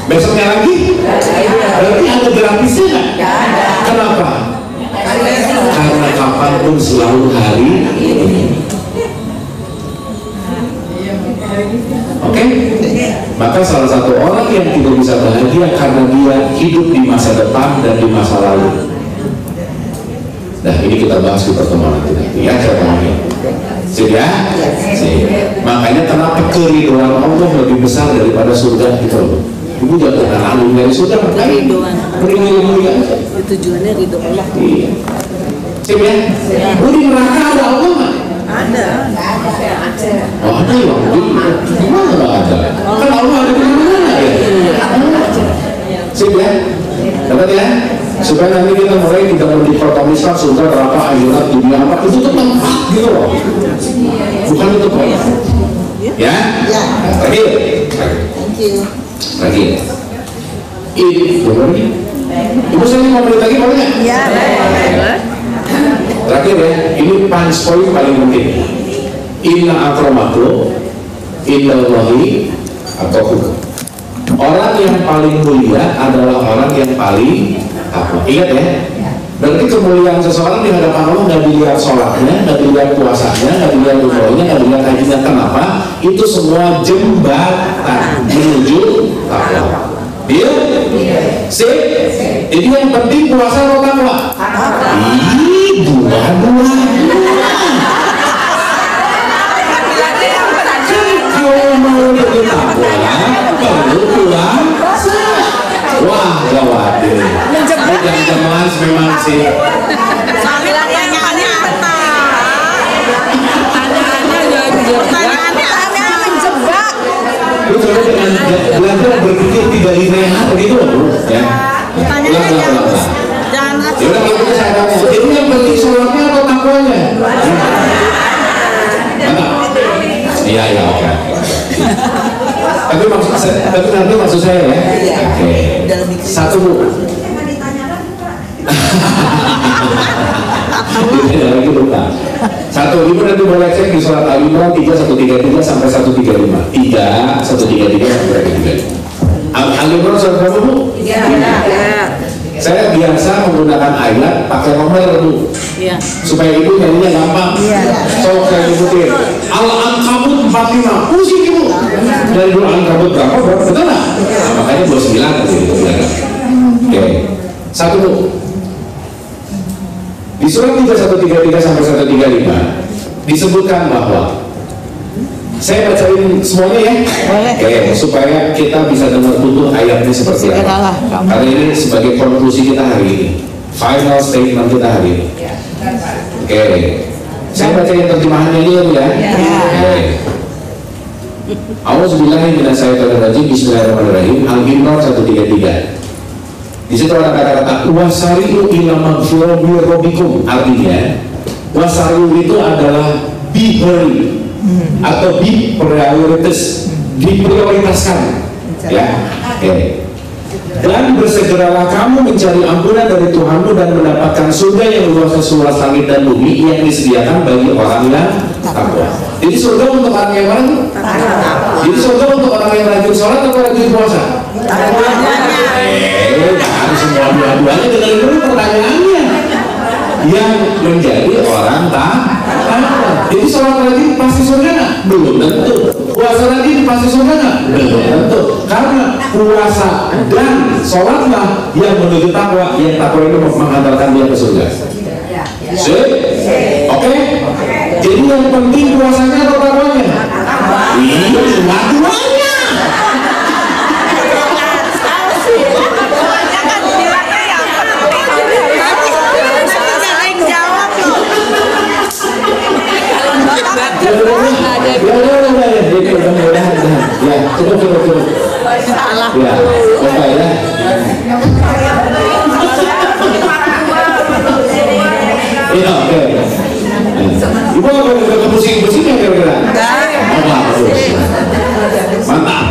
Besoknya lagi? Berarti ada gratisnya nggak? Kenapa? Karena kapanpun selalu hari ini. Oke? Maka salah satu orang yang tidak bisa bahagia karena dia hidup di masa depan dan di masa lalu. Nah ini kita bahas di pertemuan nanti ya, saya ngomongin. Sip ya? Sip. Makanya kenapa keridhaan Allah lebih besar daripada surga gitu loh. Ibu jangan terlalu dari surga, Keridhaan. mulia aja. Tujuannya ridho Allah. Iya. Sip ya? Bu di neraka ada Allah nggak? Ada. Oh ada ya? Gimana nggak ada? Kan Allah ada di mana ya? Sip ya? Dapat ya? Supaya nanti kita mulai tidak mendikotomiskan surga neraka akhirat dunia apa itu tuh tempat gitu loh, bukan itu kok. Ya? Terakhir. Terakhir. Ibu saya mau balik lagi boleh nggak? Iya. Terakhir ya, ini punch point paling penting. Inna akramakum indallahi atqakum. Orang yang paling mulia adalah orang yang paling takwa. Ingat ya. Berarti kemuliaan seseorang di hadapan Allah nggak dilihat sholatnya, nggak dilihat puasanya, nggak dilihat umrohnya, nggak dilihat hajinya. Kenapa? Itu semua jembatan menuju takwa. Iya? Sip? Jadi yang penting puasa atau takwa? Ih, dua-dua. Kalau mau jadi takwa, perlu puasa. Wah, gawat ini. Jangan-jangan memang sih. Lu coba dengan belajar berpikir tidak linear begitu loh, ya. Ulang. Ya udah gitu saya tanya. Itu yang penting sholatnya atau takwanya? Iya, oke. Tapi nanti maksud saya ya. Oke. Satu Bu. Lagi lupa. Satu, ibu nanti boleh cek di surat Al-Imran 3133 sampai 135. 3133 sampai 135. Al-Imran surat berapa Bu? 3. Saya biasa menggunakan ayat pakai nomor Bu. Supaya ibu nyanyinya gampang. So saya sebutin. Al-Ankabut 45. Pusing ibu. Dari dulu Al-Ankabut berapa? Betul nggak? Nah, makanya 29 tadi itu. Oke. Satu Bu. Di surat 3133 sampai 135 disebutkan bahwa saya bacain semuanya ya. Oke, supaya kita bisa dengar utuh ayatnya seperti apa. Karena ini sebagai konklusi kita hari ini, final statement kita hari ini. Oke, saya bacain terjemahannya dulu ya. Oke. A'udzubillahi minasyaitonirrajim. Bismillahirrahmanirrahim. Al-Imran 133. Di situ ada kata-kata wasari'u ila maghfirah min rabbikum. Artinya wasari'u itu adalah be hurry atau be prioritas, diprioritaskan. Ya. Oke. Dan bersegeralah kamu mencari ampunan dari Tuhanmu dan mendapatkan surga yang luas seluas langit dan bumi yang disediakan bagi orang yang takwa. Jadi surga untuk orang yang mana? Jadi surga untuk orang yang rajin sholat atau rajin puasa? Jangan semua dua-duanya, dengan dulu pertanyaannya. Yang menjadi orang takwa. Jadi sholat rajin pasti surga nggak? Belum tentu. Puasa rajin pasti surga nggak? Belum tentu. Karena puasa dan sholatlah yang menuju takwa, yang takwa itu menghantarkan dia ke surga. Sip? Oke? Jadi yang penting puasanya atau takwanya? Ini dua-duanya. Ya, cukup. Ya, oke ya. Iya, oke. Ibu apa pusing-pusing ya kira-kira? Mantap.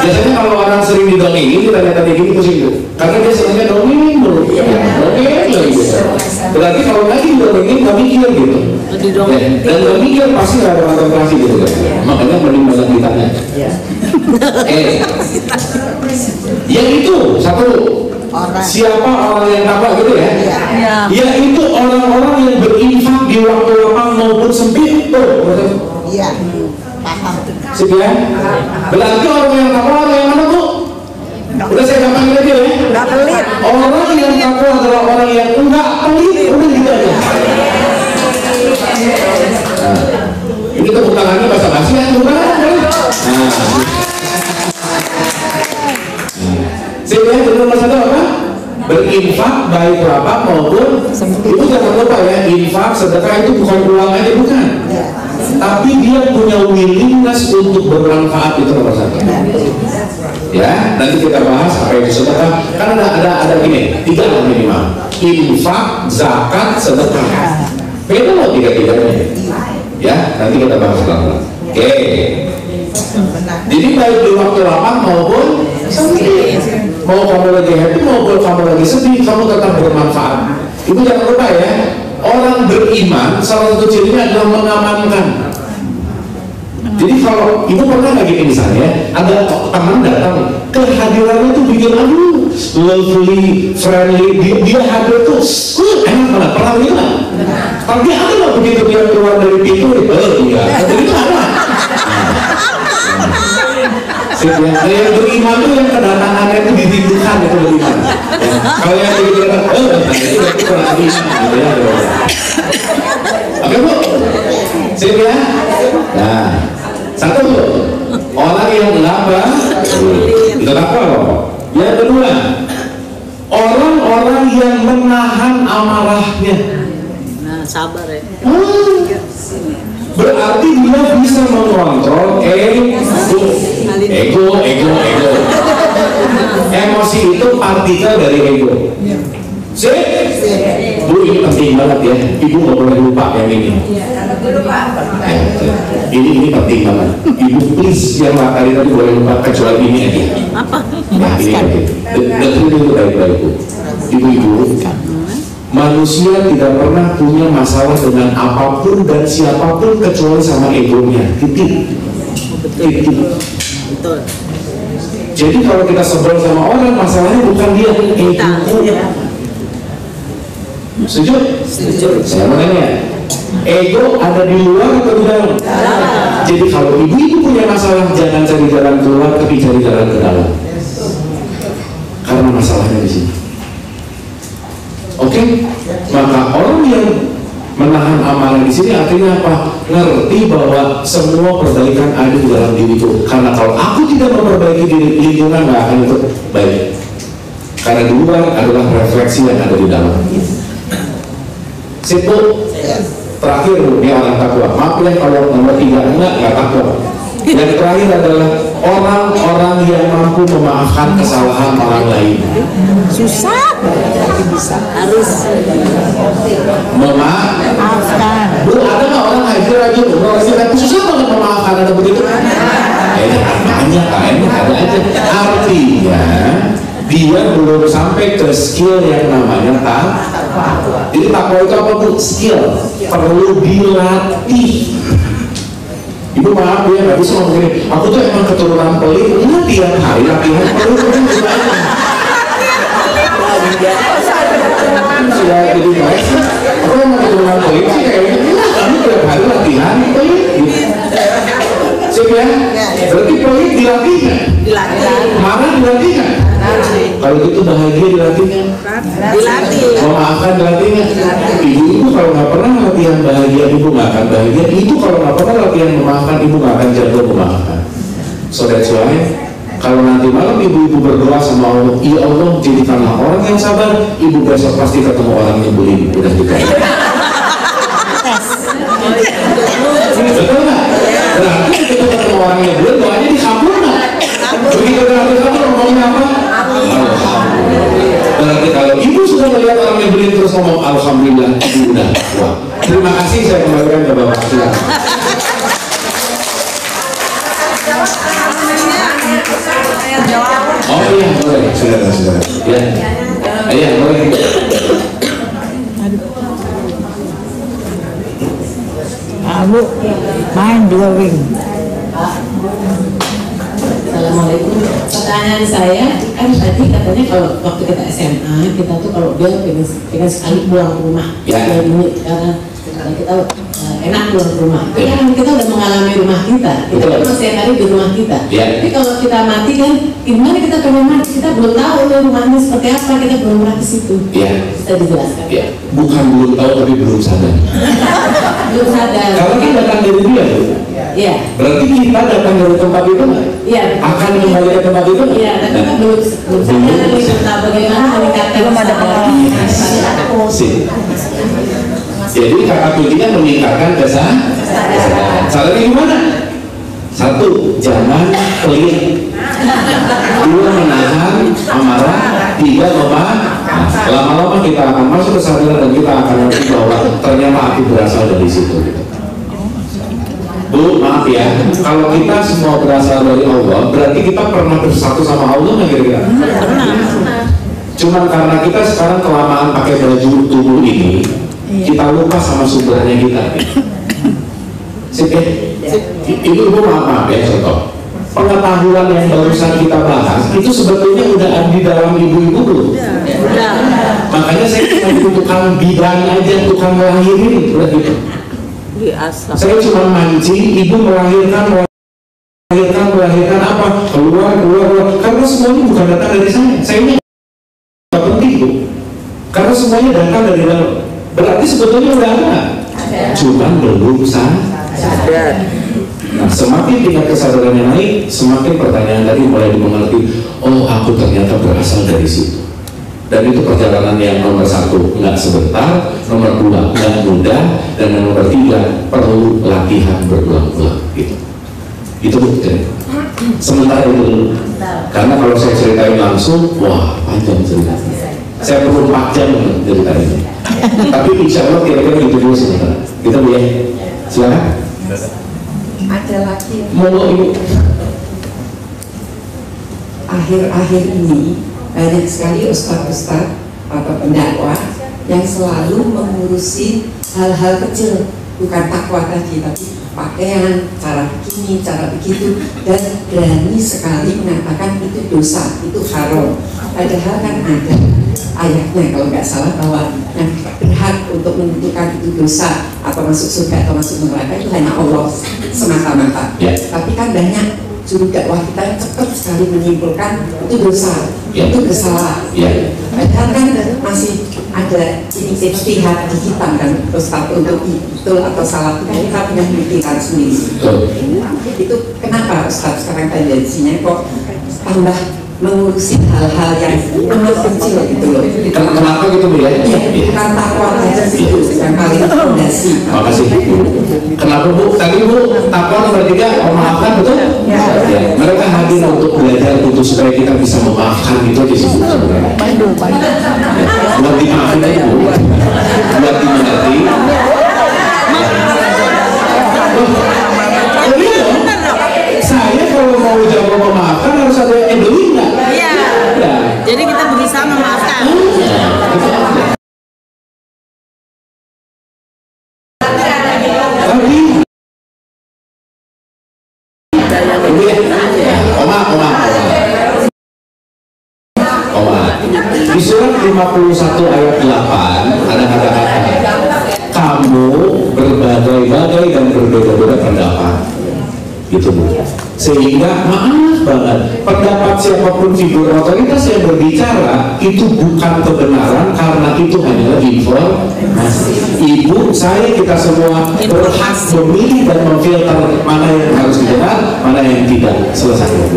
Biasanya kalau orang sering didongengin, kita lihat tadi gini pusing tuh. Karena dia sebenarnya dongengin dulu. Dongengin lagi. Berarti kalau lagi didongengin nggak mikir gitu. Dan nggak mikir pasti nggak ada konsentrasi gitu kan. Makanya mending banyak ditanya. Yang itu satu. Siapa orang yang takwa gitu ya? Yaitu orang-orang yang berinfak di waktu lapang maupun sempit. Iya. Paham. Sip ya? Berarti orang yang takwa orang yang mana tuh? Udah saya gampangin aja ya. Nggak pelit. Orang yang takwa adalah orang yang enggak pelit. Udah gitu aja. Nah, ini tepuk tangannya basa-basi ya, bukan? Sip ya, jadi nomor satu apa? Berinfak baik lapang maupun sempit. Itu jangan lupa ya, infak sedekah itu bukan uang aja, bukan. tapi dia punya willingness untuk bermanfaat, itu nomor satu. Ya, nanti kita bahas apa itu sedekah. Kan ada gini, 3 hal minimal: infak, zakat, sedekah. Beda loh tiga-tiganya. Ya, nanti kita bahas pelan-pelan. Oke. Jadi baik di waktu lapang maupun sedih. Mau kamu lagi happy maupun kamu lagi sedih, kamu tetap bermanfaat. Itu jangan lupa ya. Orang beriman salah satu cirinya adalah mengamankan. Jadi kalau ibu pernah lagi misalnya ada teman datang, kehadirannya tuh bikin aduh lovely, friendly, dia hadir tuh enak banget, pernah bilang. Tapi ada nggak begitu dia keluar dari pintu? Iya, jadi itu ada. Yang beriman tuh yang kedatangannya itu dirindukan, itu beriman. Kalau yang begitu itu kurang beriman. Oke bu, sip ya. Nah, satu orang yang gelapah itu apa loh. Yang kedua, orang-orang yang menahan amarahnya. Nah, sabar ya. Berarti dia bisa mengontrol ego. Emosi itu partikel dari ego. Sip? Bu, ini penting banget ya. Ibu nggak boleh lupa yang ini. Ini penting banget. Ibu please yang materi tadi boleh lupa kecuali ini aja. Apa? Nah, ini aja. Dengerin itu baik-baik bu. Ibu-ibu, manusia tidak pernah punya masalah dengan apapun dan siapapun kecuali sama egonya. Titik. Betul. Jadi kalau kita sebel sama orang, masalahnya bukan dia, ego. Setuju? Setuju. Saya mau nanya, ego ada di luar atau di dalam? Jadi kalau ibu punya masalah, jangan cari jalan keluar, tapi cari jalan ke dalam. Karena masalahnya di sini. Oke? Maka orang yang menahan amarah di sini artinya apa? Ngerti bahwa semua perbaikan ada di dalam diriku. Karena kalau aku tidak memperbaiki diri, lingkungan nggak akan ikut baik. Karena di luar adalah refleksi yang ada di dalam. Situ terakhir ini orang takwa. Maaf ya kalau nomor 3 enggak takwa. Yang terakhir adalah orang-orang yang mampu memaafkan kesalahan orang lain. Susah. Harus memaafkan. Bu, ada nggak orang haji lagi? Orang susah banget memaafkan, ada begitu? Banyak kan, ada aja. Artinya dia belum sampai ke skill yang namanya takwa. Jadi takwa itu apa bu? Skill, perlu dilatih. Ibu maaf ya, nggak bisa ngomong gini. Aku tuh emang keturunan pelit. Enggak, tiap hari latihan pelit. Sudah jadi baik. Aku emang keturunan pelit sih kayaknya. Enggak, kami tiap hari latihan pelit. Sip ya? Berarti pelit dilatih nggak? Marah dilatih nggak? Kalau gitu bahagia dilatih nggak? dilatih. Memaafkan dilatih nggak? Ibu kalau nggak pernah latihan bahagia, ibu nggak akan bahagia. Itu kalau nggak pernah latihan memaafkan, ibu nggak akan jago memaafkan. So that's why kalau nanti malam ibu-ibu berdoa sama Allah, ya Allah jadikanlah orang yang sabar, ibu besok pasti ketemu orang yang nyebelin. Udah gitu. Betul nggak? Berarti ketika ketemu orang yang nyebelin, doanya dikabul nggak? Begitu berarti kamu ngomongnya apa? Berarti kalau ibu sudah melihat orang nyebelin terus ngomong alhamdulillah, ibu udah. Wah, terima kasih, saya kembalikan ke Bapak silakan. Oh iya, boleh. Sudah. Ya. Iya, boleh. Bu, main drawing. Assalamualaikum. Pertanyaan saya, kan tadi katanya kalau waktu kita SMA, kita tuh kalau dia pengen sekali pulang ke rumah. Ya. Karena kita enak pulang ke rumah. Tapi kan kita udah mengalami rumah kita. Kita kan masih hari di rumah kita. Ya. Tapi kalau kita mati kan, gimana kita pengen mati? Kita belum tahu rumahnya seperti apa. Kita belum pernah ke situ. Ya. Bisa dijelaskan? Ya. Bukan belum tahu tapi belum sadar. Belum sadar. Kalau kita datang dari dia, Iya. berarti kita datang dari tempat itu nggak? Iya. Akan kembali ke tempat itu nggak? Iya, tapi kan belum sadar nih tentang bagaimana meningkatkan Belum ada pengalaman. Sip. Jadi kata kuncinya meningkatkan kesadaran. Caranya gimana? Satu, jangan pelit. Dua, menahan amarah. Tiga, memaafkan. Lama-lama kita akan masuk kesadaran dan kita akan ngerti bahwa ternyata aku berasal dari situ. Bu, maaf ya, kalau kita semua berasal dari Allah, berarti kita pernah bersatu sama Allah nggak kira-kira? Cuman karena kita sekarang kelamaan pakai baju tubuh ini, kita lupa sama sumbernya kita. Ibu maaf ya, contoh pengetahuan yang barusan kita bahas itu sebetulnya udah ada di dalam ibu-ibu belum? Makanya saya cuma itu tukang bidang aja, tukang ngelahirin, udah gitu. Saya cuma mancing, ibu melahirkan apa? Keluar. Karena semuanya bukan datang dari saya. Saya ini nggak penting, Bu. Karena semuanya datang dari dalam. Berarti sebetulnya udah ada. Cuman belum sadar. Nah, semakin tingkat kesadarannya naik, semakin pertanyaan tadi mulai dimengerti. Oh, aku ternyata berasal dari situ. Dan itu perjalanan yang nomor satu nggak sebentar, nomor dua nggak mudah, dan nomor tiga perlu latihan berulang-ulang. Itu bukti. Sementara itu dulu. Karena kalau saya ceritain langsung, wah panjang ceritanya. Saya perlu 4 jam ceritanya. Tapi insya Allah kira-kira gitu dulu sebentar. Kita boleh silakan. Ada lagi. Mau ibu. Akhir-akhir ini banyak sekali ustaz-ustaz atau pendakwah yang selalu mengurusi hal-hal kecil, bukan takwa tadi, tapi pakaian, cara begini, cara begitu, dan berani sekali mengatakan itu dosa, itu haram. Padahal kan ada ayatnya kalau nggak salah bahwa yang berhak untuk menentukan itu dosa atau masuk surga atau masuk neraka itu hanya Allah semata-mata. Tapi kan banyak juru dakwah kita yang cepat sekali menyimpulkan itu dosa, itu kesalahan. Padahal kan masih ada ini ijtihad di kita kan, Ustaz, untuk betul atau salah kita punya pemikiran sendiri. Itu kenapa Ustaz sekarang tendensinya kok tambah mengurusi hal-hal yang amat kecil gitu loh. Kenapa gitu Bu ya? Bukan takwa aja sih yang paling fondasi. Makasih Bu. Kenapa Bu? Tadi Bu takwa nomor 3 memaafkan, betul? Ya. Mereka hadir untuk belajar untuk supaya kita bisa memaafkan, itu aja sih Bu sebenarnya. Buat dimaafin aja Bu. Buat dimengerti. Saya kalau mau jago memaafkan harus ada yang endoin nggak? Iya. Jadi kita berusaha memaafkan. Di surat 51 ayat 8 ada kata-kata kamu berbagai-bagai dan berbeda-beda pendapat. Gitu Bu. Sehingga maaf banget, pendapat siapapun figur otoritas yang berbicara itu bukan kebenaran, karena itu hanyalah informasi. Ibu, saya, kita semua berhak memilih dan memfilter mana yang harus didengar, mana yang tidak. Selesai Bu.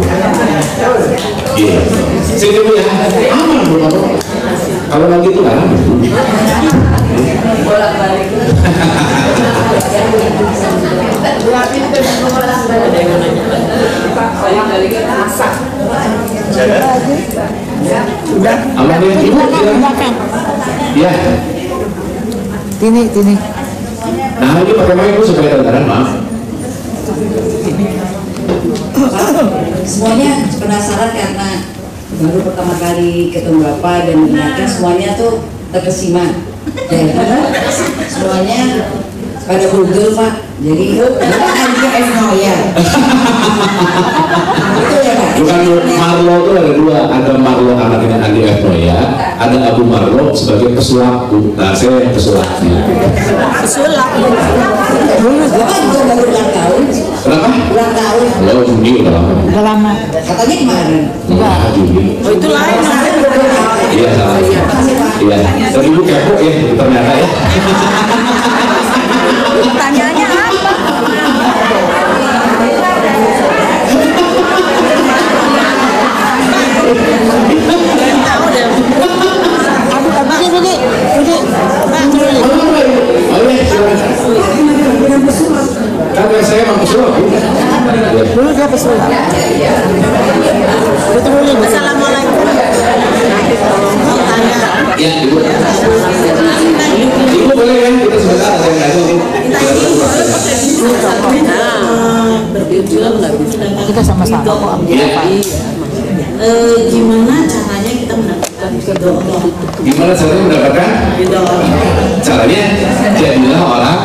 Iya. Sini Bu ya. Aman Bu. Kalau lagi itu kan aman Bu. Bolak-balik. Udah. Aman ya Ibu? Ya. Tini. Nah ini pakai mic Bu supaya kedengaran, maaf. Semuanya penasaran karena baru pertama kali ketemu Bapak dan ingatnya semuanya tuh terkesima. Jadi semuanya pada google Pak. Jadi ada F-Noya. Itu ya Pak. Bukan Marlo itu ada dua, ada Marlo anaknya Andi F-Noya, ada Abu Marlo sebagai pesulapku. Nah saya yang pesulapnya. Pesulap. Bapak juga baru ulang tahun. Kenapa? Ulang tahun. Lo Juni udah lama. Udah lama. Katanya kemarin. Enggak, Juni. Oh itu lain. Iya, salah. Iya. Dan Ibu kepo ya, ternyata ya. Pertanyaannya apa? Tahu deh. Budi. Oh Dulu dia pesul. Assalamualaikum. Mau tanya. Ya, Ibu. Ibu boleh kan? Kita sebentar ada yang nanya nih. Kita sama-sama kok ambil Iya. apa? Gimana caranya kita mendapatkan ridho Allah? Gimana caranya mendapatkan? Ridho Allah. Caranya jadilah orang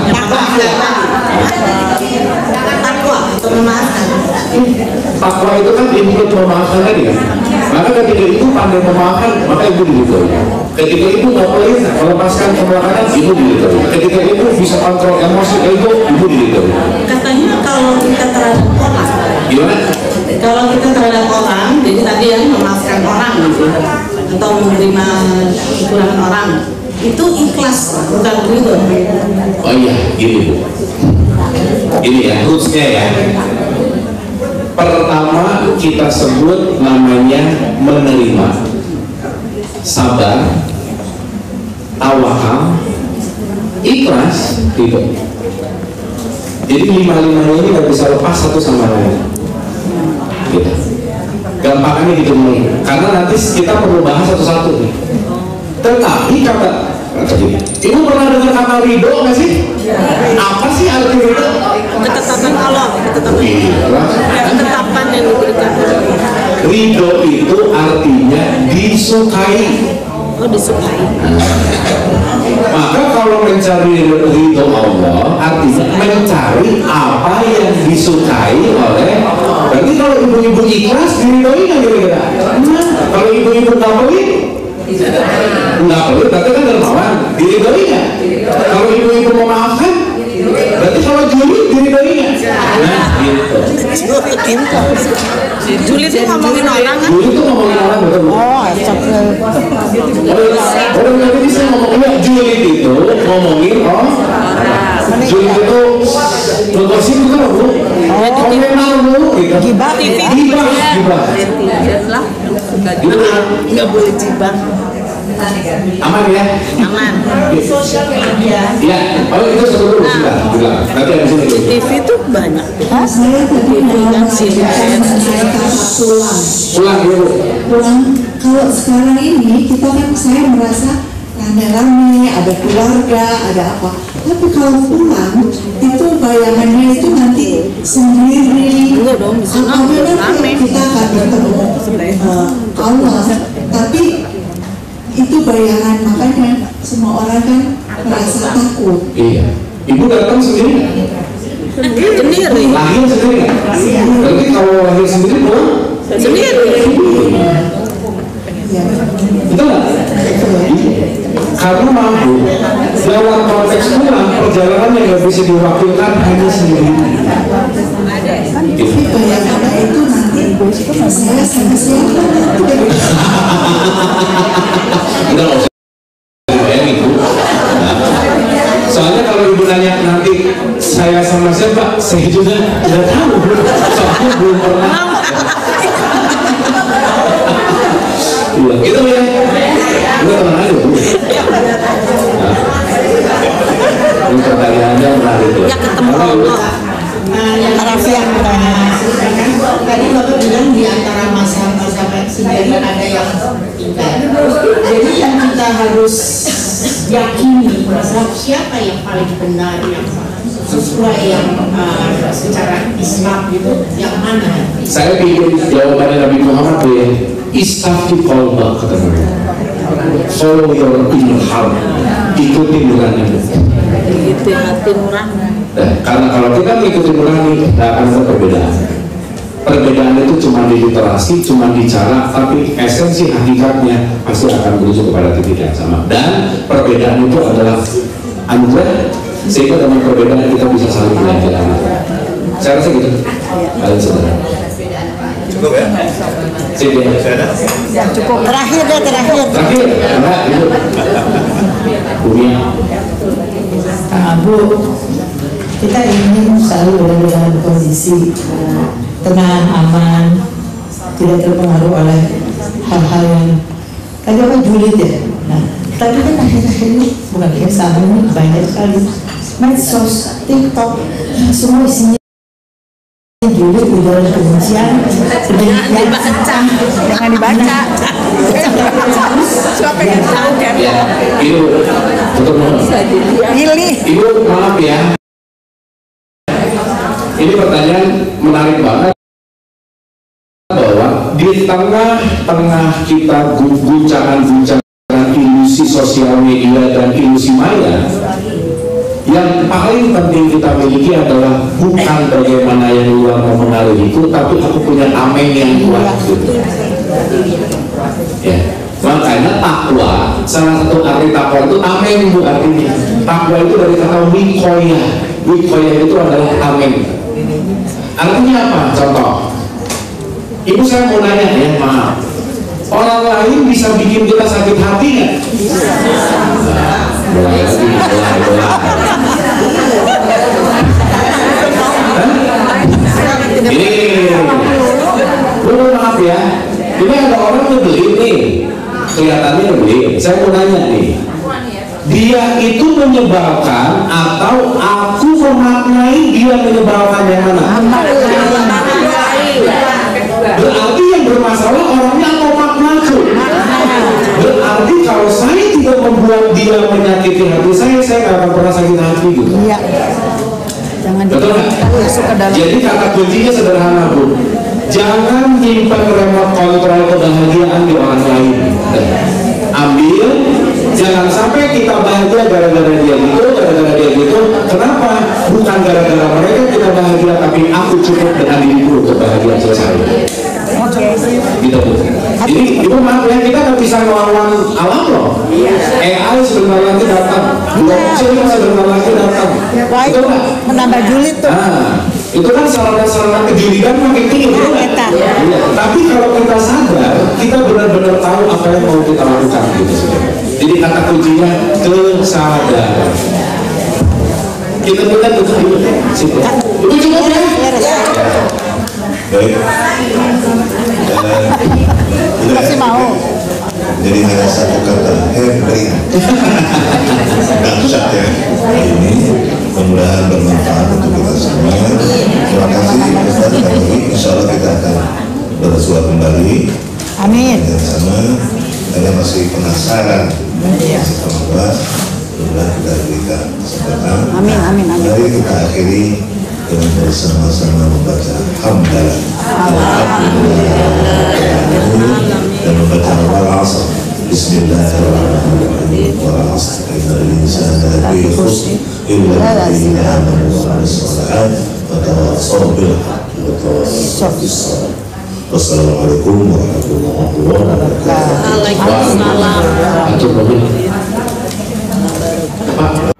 Takwa atau memaafkan. takwa itu kan input memaafkan tadi kan. Maka ketika itu pandai memaafkan, maka ibu diridhoi. Ketika itu nggak boleh melepaskan kemarahan, ibu diridhoi. Ketika itu bisa kontrol emosi ego, ibu diridhoi. Katanya kalau kita terhadap orang, Gimana? kalau kita terhadap orang, jadi tadi yang memaafkan orang gitu, atau menerima kekurangan orang, itu ikhlas, bukan ridho. Oh iya, gini Bu. Ini ya, rootsnya ya. Pertama kita sebut namanya menerima, sabar, tawakal, ikhlas, gitu. Jadi lima-limanya ini nggak bisa lepas satu sama lain. Gitu. Gampangannya gitu mulai. Karena nanti kita perlu bahas satu-satu nih. Tetapi kata Ibu pernah dengar kata ridho nggak sih? Apa sih arti ridho? Ketetapan Allah, ketetapan yang diberikan. Ridho itu artinya disukai. Oh, disukai. Maka kalau mencari ridho Allah artinya mencari apa yang disukai oleh. Berarti kalau ibu-ibu ikhlas diridhoi nggak kira-kira? Kalau ibu-ibu nggak pelit, nggak pelit, berarti kan dermawan, diridhoi nggak? Kalau ibu-ibu memaafkan, berarti kalau julid diridhoi nggak? Nah, gitu. Julid itu ngomongin orang kan? Julid itu ngomongin orang betul. Oh, astagfirullah. Orang nggak bisa ngomong ya julid itu ngomongin julid itu bergosip itu loh Bu. Komentar Bu, gitu. Gibah. Gibah. Nggak boleh jibah. Aman ya? Aman. Ya, kalau itu sebelum bilang. Nanti habis ini. TV tuh banyak. Saya tadi kan sih. Pulang dulu. pulang. Kalau sekarang ini kita kan saya merasa rame-rame, ada keluarga, ada apa. Tapi kalau pulang itu bayangannya itu nanti sendiri. Enggak dong, di sana Apabila rame. kita akan bertemu Allah, tapi itu bayangan, makanya semua orang kan merasa takut. Iya. Ibu datang sendiri nggak? Sendiri. Lahir sendiri nggak? Berarti kalau lahir sendiri pulang? Sendiri. Ya. Betul nggak? Karena mampu dalam konteks pulang perjalanan yang nggak bisa diwakilkan hanya sendiri. Tapi bayangannya itu nanti saya sama siapa? Udah nggak usah dibayangin Bu. Nah, soalnya kalau ibu nanya nanti saya sama siapa, saya juga tidak tahu Bu. Soalnya belum pernah. Iya, gitu ya. Udah tenang aja Bu. Nah, ini pertanyaannya menarik ya. Ya ketemu Allah. Harafiah katanya. Tadi Bapak bilang di antara masa-masa sendiri ada yang pintar. Jadi yang kita harus yakini bahwa siapa yang paling benar, yang sesuai, yang secara Islam itu yang mana? Saya pikir jawabannya Nabi Muhammad ya, istafti qalbak kata Nabi. Follow your inner heart, ikuti nurani. Itu hati nurani. Nah, karena kalau kita mengikuti nurani, tidak akan ada perbedaan. Perbedaan itu cuma di literasi, cuma di cara, tapi esensi hakikatnya pasti akan menuju kepada titik yang sama. Dan perbedaan itu adalah anugerah, sehingga dengan perbedaan kita bisa saling belajar. Saya rasa gitu. Kalian saudara. Cukup ya? Sip ya? Cukup. Terakhir deh, terakhir. Terakhir, karena itu Bumi. Bu, kita ingin selalu berada dalam kondisi tenang, aman, tidak terpengaruh oleh hal-hal yang tadi apa julid ya. Nah, tapi kan akhir-akhir ini bukan sama ini banyak sekali medsos, TikTok, semua isinya julid ujaran kebencian sedemikian Jangan dibaca. Siapa yang tahu kan? Ya, Ibu, untuk Pilih. Ibu, maaf ya. Ini pertanyaan menarik banget, bahwa di tengah-tengah kita guncangan-guncangan ilusi sosial media dan ilusi maya, yang paling penting kita miliki adalah bukan bagaimana yang luar mempengaruhiku, tapi aku punya amen yang kuat gitu. Ya, makanya takwa, salah satu arti takwa itu amen bu artinya. Takwa itu dari kata wikoya. Wikoya itu adalah amen. Artinya apa? Contoh, ibu saya mau nanya ya, maaf, orang lain bisa bikin kita sakit hati nggak? Mulai. Ini, maaf ya, ini ada orang nyebelin nih, kelihatannya nyebelin. Saya mau nanya nih, dia itu menyebalkan atau aku memaknai dia menyebalkan, yang mana? Berarti yang bermasalah orangnya atau maknaku. Berarti kalau saya tidak membuat dia menyakiti hati saya nggak akan pernah sakit hati gitu. Iya. Jangan betul nggak? Jadi kata kuncinya sederhana bu, jangan nyimpan remote kontrol kebahagiaan di orang lain. Ambil, jangan sampai kita bahagia gara-gara dia gitu. Kenapa? Bukan gara-gara mereka kita bahagia, tapi aku cukup dengan diriku untuk bahagia selesai. Gitu bu. Jadi ibu maaf ya, kita nggak bisa melawan alam loh. AI sebentar lagi datang, blockchain sebentar lagi datang. Itu nggak? Menambah julid tuh. Itu kan sarana kejulidan makin tinggi. Ya. Tapi kalau kita sadar, kita benar-benar tahu apa yang mau kita lakukan gitu. Jadi kata kuncinya kesadaran. Kita butuh dulu. Situ. Itu cukup ya? Baik. Masih mau. Jadi hanya satu kata, Henry. Dahsyat ya. Ini mudah-mudahan bermanfaat untuk kita semua. Terima kasih Ustaz kami. Insya Allah kita akan bersua kembali. Amin. Dan sama, kita masih penasaran. Semoga mudah kita berikan kesempatan. Amin. Mari kita akhiri dengan bersama-sama membaca hamdalah. Dan membaca wal-asr. Bismillahirrahmanirrahim. Wal-asr. Innal insana lafi khusr illa alladziina aamanu wa 'amilus shalihaat wa tawassaw bil haqqi wa tawassaw bis sabr. Wassalamualaikum warahmatullahi wabarakatuh. Waalaikumsalam.